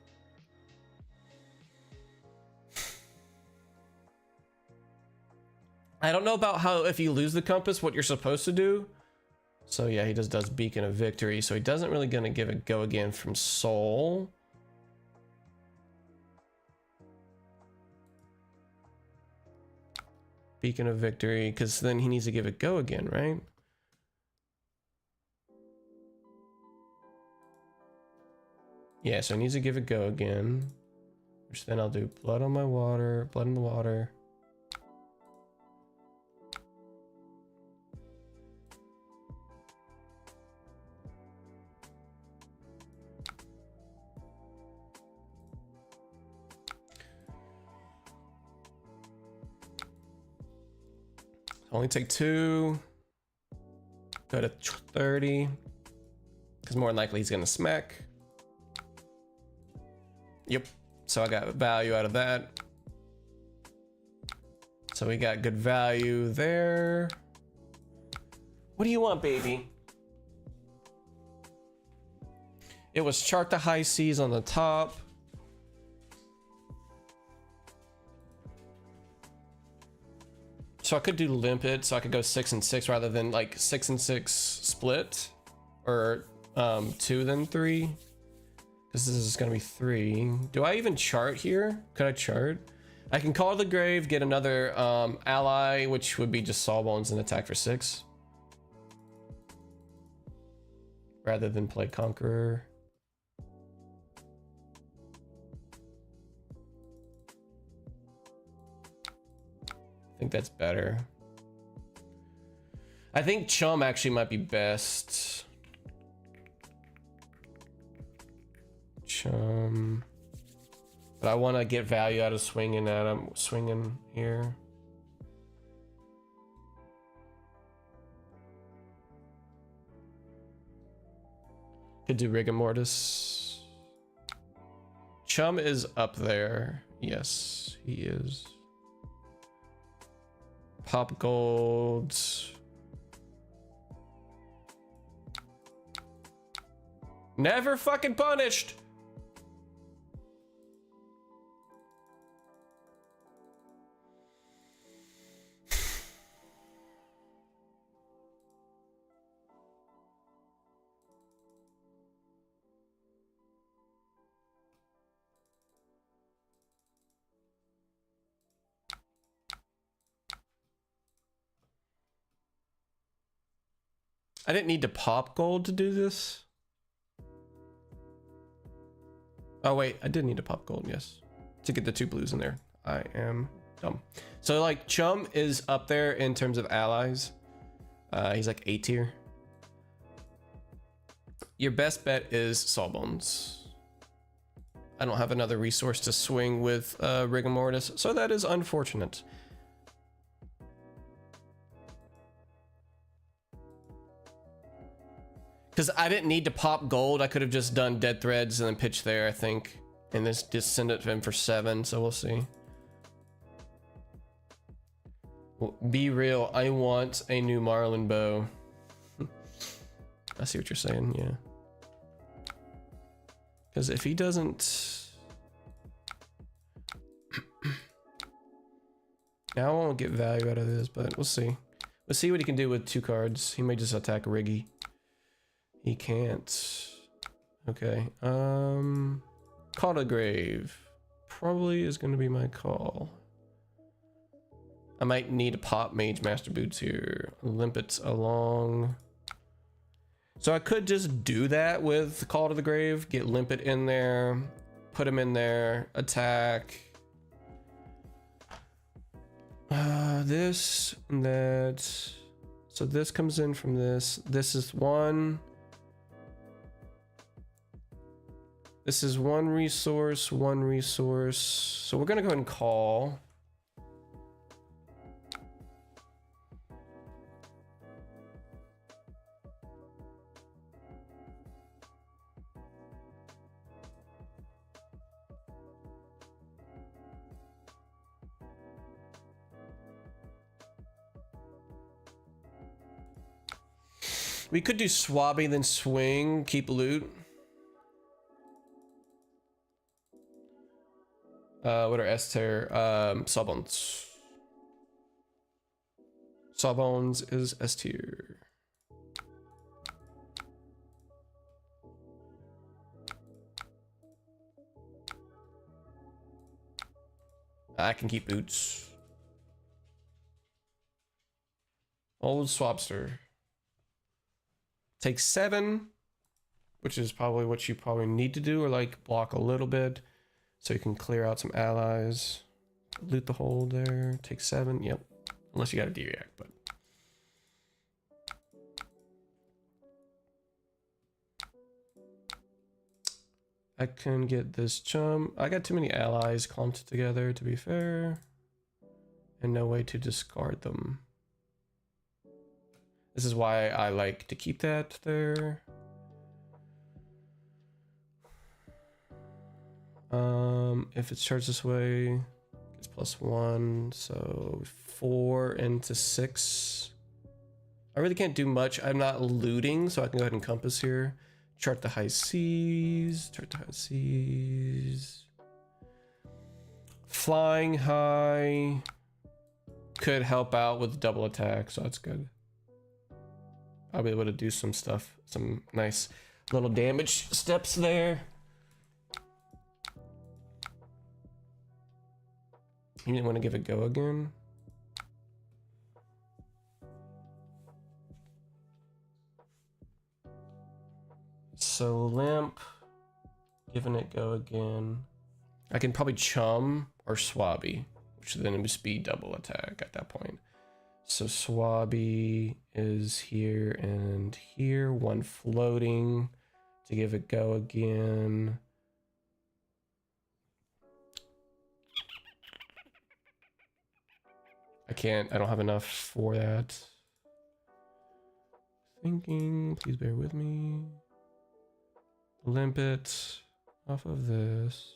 I don't know about how, if you lose the compass, what you're supposed to do. So yeah, he just does Beacon of Victory. So he doesn't really gonna give it go again from Soul. Beacon of Victory, because then he needs to give it go again, right? Yeah, so he needs to give it go again. Which then I'll do blood on my water, blood in the water. Only take 2. Go to 30. Because more than likely he's gonna smack. Yep. So I got value out of that. So we got good value there. What do you want, baby? It was chart the high seas on the top. So I could do limpet, so I could go 6 and 6 rather than like 6 and 6 split, or 2 then 3. This is gonna be 3. Do I even chart here? Could I chart? I can call the grave, get another ally, which would be just Sawbones and attack for 6. Rather than play Conqueror. I think that's better. I think Chum actually might be best. Chum. But I want to get value out of swinging at him. Swinging here. Could do Rigor Mortis. Chum is up there. Yes, he is. Pop gold. Never fucking punished. I didn't need to pop gold to do this. Oh wait, I did need to pop gold, yes. To get the 2 blues in there. I am dumb. So like Chum is up there in terms of allies. He's like A tier. Your best bet is Sawbones. I don't have another resource to swing with Rigor Mortis, so that is unfortunate. Because I didn't need to pop gold. I could have just done dead threads and then pitch there, I think. And this just send it to him for 7, so we'll see. Well, be real, I want a new Marlin bow. I see what you're saying, yeah. Because if he doesn't... Now I won't get value out of this, but we'll see. Let's see what he can do with 2 cards. He may just attack Riggy. He can't. Okay. Call to Grave. Probably is going to be my call. I might need to pop Mage Master Boots here. Limpets along. So I could just do that with Call to the Grave. Get Limpet in there. Put him in there. Attack. This and that. So this comes in from this. This is 1. This is 1 resource, 1 resource. So we're gonna go ahead and call. We could do Swabby, then swing, keep loot. What are S tier? Sawbones. Sawbones is S tier. I can keep boots. Old Swabster. Take 7, which is probably what you probably need to do, or like block a little bit so you can clear out some allies. Loot the hold there. Take 7. Yep. Unless you got a D-react, but. I can get this chum. I got too many allies clumped together, to be fair. And no way to discard them. This is why I like to keep that there. If it starts this way, it's +1, so 4 into 6. I really can't do much. I'm not looting, so I can go ahead and compass here. Chart the high seas. Chart the high seas. Flying high could help out with double attack, so that's good. I'll be able to do some stuff, some nice little damage steps there. You didn't want to give it a go again. So limp, giving it go again. I can probably chum or swabby, which then it would be double attack at that point. So swabby is here and here, 1 floating to give it go again. I don't have enough for that. Thinking, please bear with me. Limp it off of this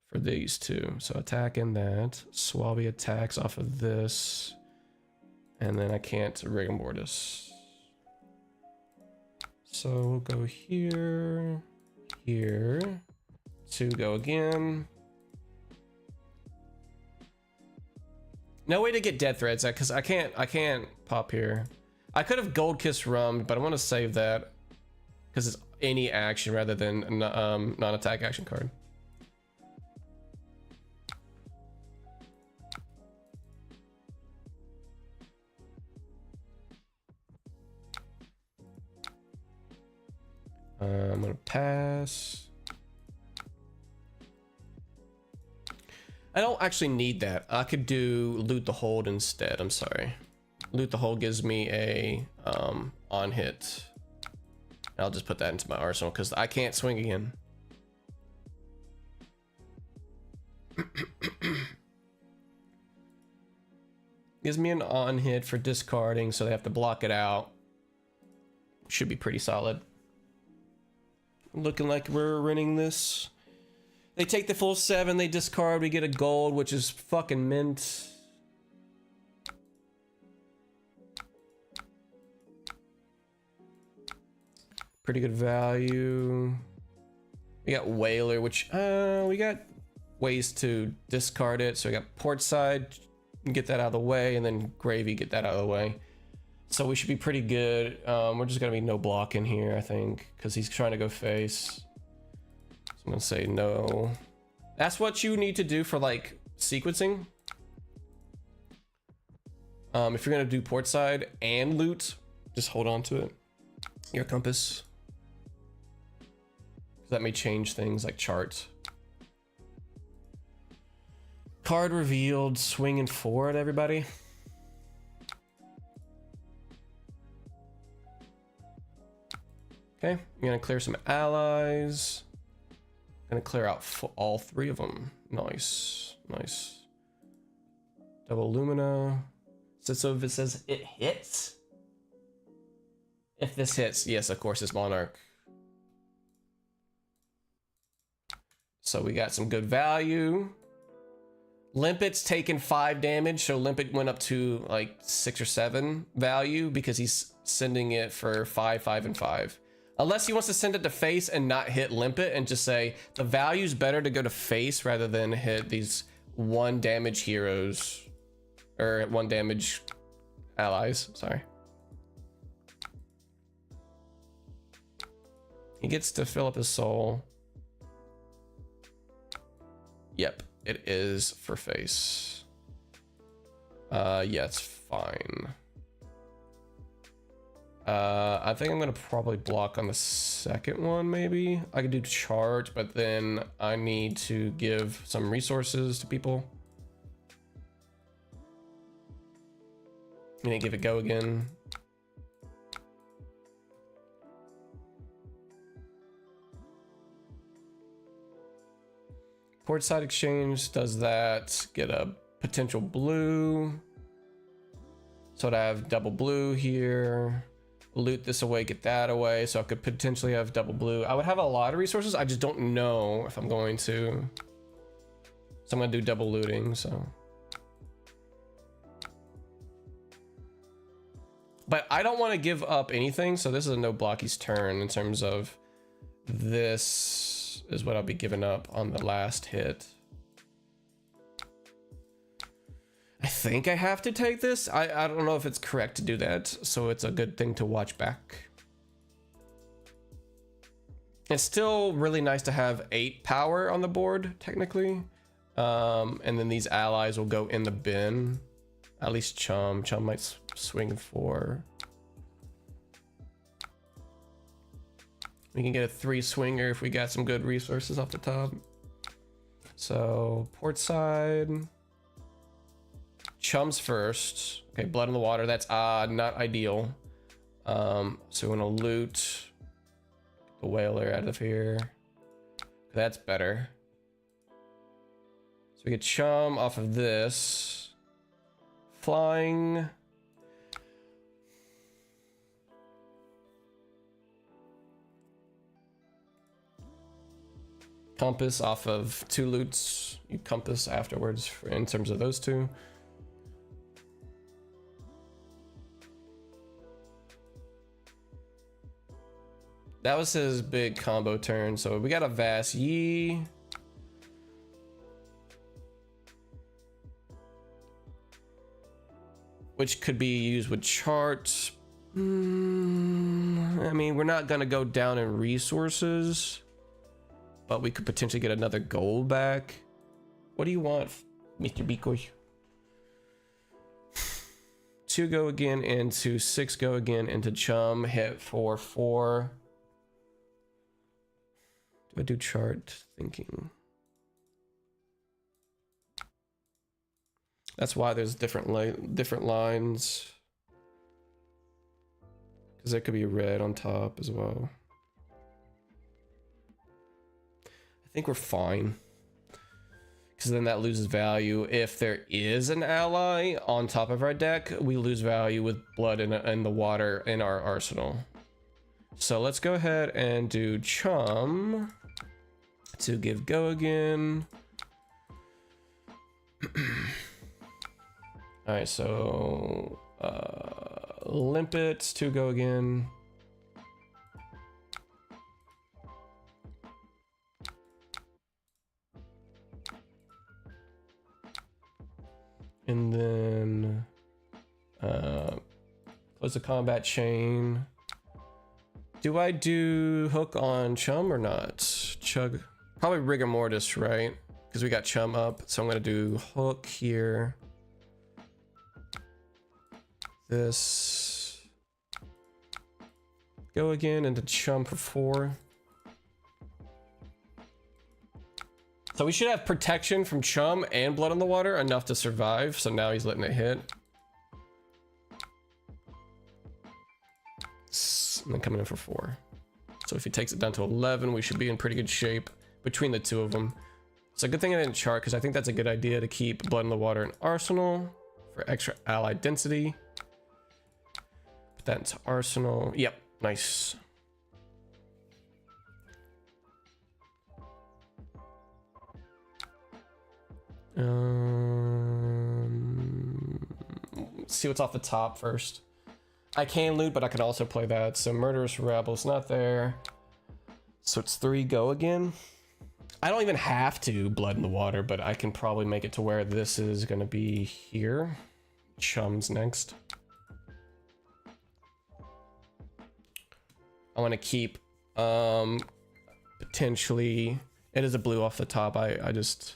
for these two. So attack in that. Swabby attacks off of this. And then I can't rigor mortis. So we'll go here, here. 2 go again. No way to get death threads because I can't pop here. I could have Gold Kiss Rum, but I want to save that because it's any action rather than non-attack action card. I'm gonna pass. I don't actually need that. I could do loot the hold instead. I'm sorry. Loot the hold gives me a on hit. I'll just put that into my arsenal because I can't swing again. Gives me an on hit for discarding, so they have to block it out. Should be pretty solid. Looking like we're winning this. They take the full 7, they discard, we get a gold, which is fucking mint. Pretty good value. We got Whaler, which, we got ways to discard it. So we got port side, get that out of the way, and then Gravy, get that out of the way. So we should be pretty good. We're just gonna be no block in here, I think, because he's trying to go face. I'm gonna say no. That's what you need to do for like sequencing. If you're gonna do port side and loot, just hold on to it. Your compass. That may change things like chart. Card revealed, swinging forward, everybody. Okay, I'm gonna clear some allies. Gonna clear out all 3 of them. Nice, nice. Double Lumina. So if it says it hits, if this hits, yes, of course, it's Monarch. So we got some good value. Limpet's taken 5 damage, so Limpet went up to like 6 or 7 value because he's sending it for 5, 5, and 5. Unless he wants to send it to face and not hit Limpet and just say the value's better to go to face rather than hit these 1 damage heroes or 1 damage allies. Sorry. He gets to fill up his soul. Yep, it is for face. Yeah, it's fine. I think I'm gonna probably block on the second one, maybe. I could do charge, but then I need to give some resources to people. I'm gonna give it go again. Port side exchange does that. Get a potential blue. So I'd have double blue here. Loot this away, get that away. So I could potentially have double blue. I would have a lot of resources. I just don't know if I'm going to. So I'm gonna do double looting, so. But I don't want to give up anything. So this is a no blockies turn in terms of this is what I'll be giving up on the last hit. I think I have to take this. I don't know if it's correct to do that, so it's a good thing to watch back. It's still really nice to have 8 power on the board, technically. And then these allies will go in the bin. At least Chum. Chum might swing 4. We can get a 3 swinger if we got some good resources off the top. So, port side. Chum's first. Okay, blood in the water. That's not ideal. So we're gonna loot the whaler out of here. That's better. So we get Chum off of this. Flying. Compass off of 2 loots. You compass afterwards in terms of those 2. That was his big combo turn. So we got a Vast Yi. Which could be used with charts. I mean, we're not gonna go down in resources, but we could potentially get another gold back. What do you want, Mr. Bikoy? 2 go again into 6 go again into Chum. Hit for 4. Do I do chart? Thinking. That's why there's different lines. Because there could be red on top as well. I think we're fine. Because then that loses value. If there is an ally on top of our deck, we lose value with blood in the water in our arsenal. So let's go ahead and do Chum to give go again. All right, so Limpets to go again. And then close the combat chain. Do I do hook on Chum or not? Chug, probably rigor mortis, right? Because we got Chum up, so I'm gonna do hook here. This go again into Chum for 4. So we should have protection from Chum and blood in the water enough to survive. So now he's letting it hit. And then coming in for 4. So if he takes it down to 11, we should be in pretty good shape between the 2 of them. It's a good thing I didn't chart because I think that's a good idea to keep blood in the water in arsenal for extra ally density. Put that into arsenal. Yep, nice. See what's off the top first. I can loot, but I could also play that. So Murderous Rebel's not there. So it's 3 go again. I don't even have to blood in the water, but I can probably make it to where this is going to be here. Chum's next. I want to keep potentially. It is a blue off the top. I just.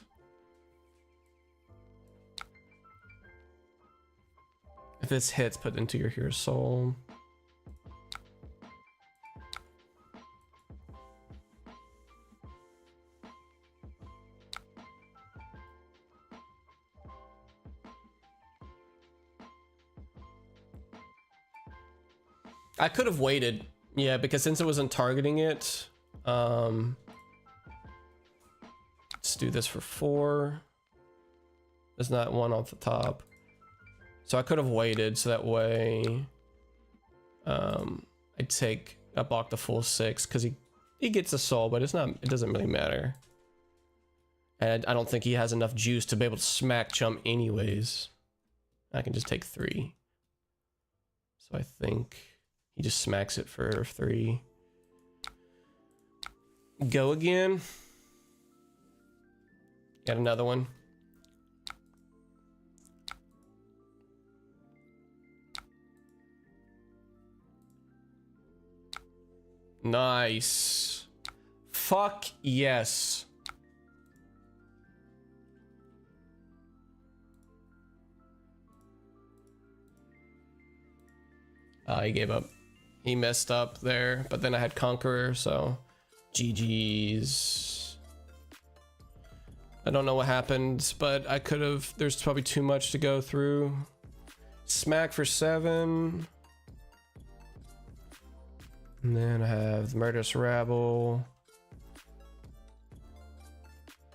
If this hits, put into your hero soul. I could have waited, yeah, because since it wasn't targeting it, let's do this for 4. There's not one off the top, so I could have waited so that way I block the full 6 because he gets a soul, but it doesn't really matter, and I don't think he has enough juice to be able to smack jump anyways. I can just take 3, so I think he just smacks it for 3. Go again. Got another one. Nice. Fuck yes. He gave up. He messed up there, but then I had Conqueror, so GG's. I don't know what happened, but I could have. There's probably too much to go through. Smack for 7. And then I have the Murderous Rabble,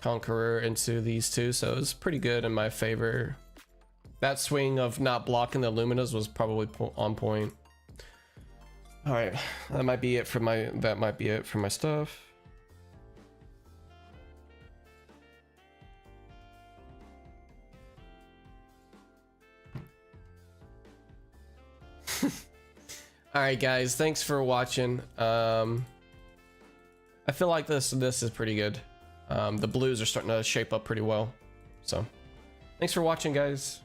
Conqueror into these two, so it's pretty good in my favor. That swing of not blocking the Luminas was probably on point. All right, that might be it for my stuff. All right, guys, thanks for watching. I feel like this is pretty good. The blues are starting to shape up pretty well. So, thanks for watching, guys.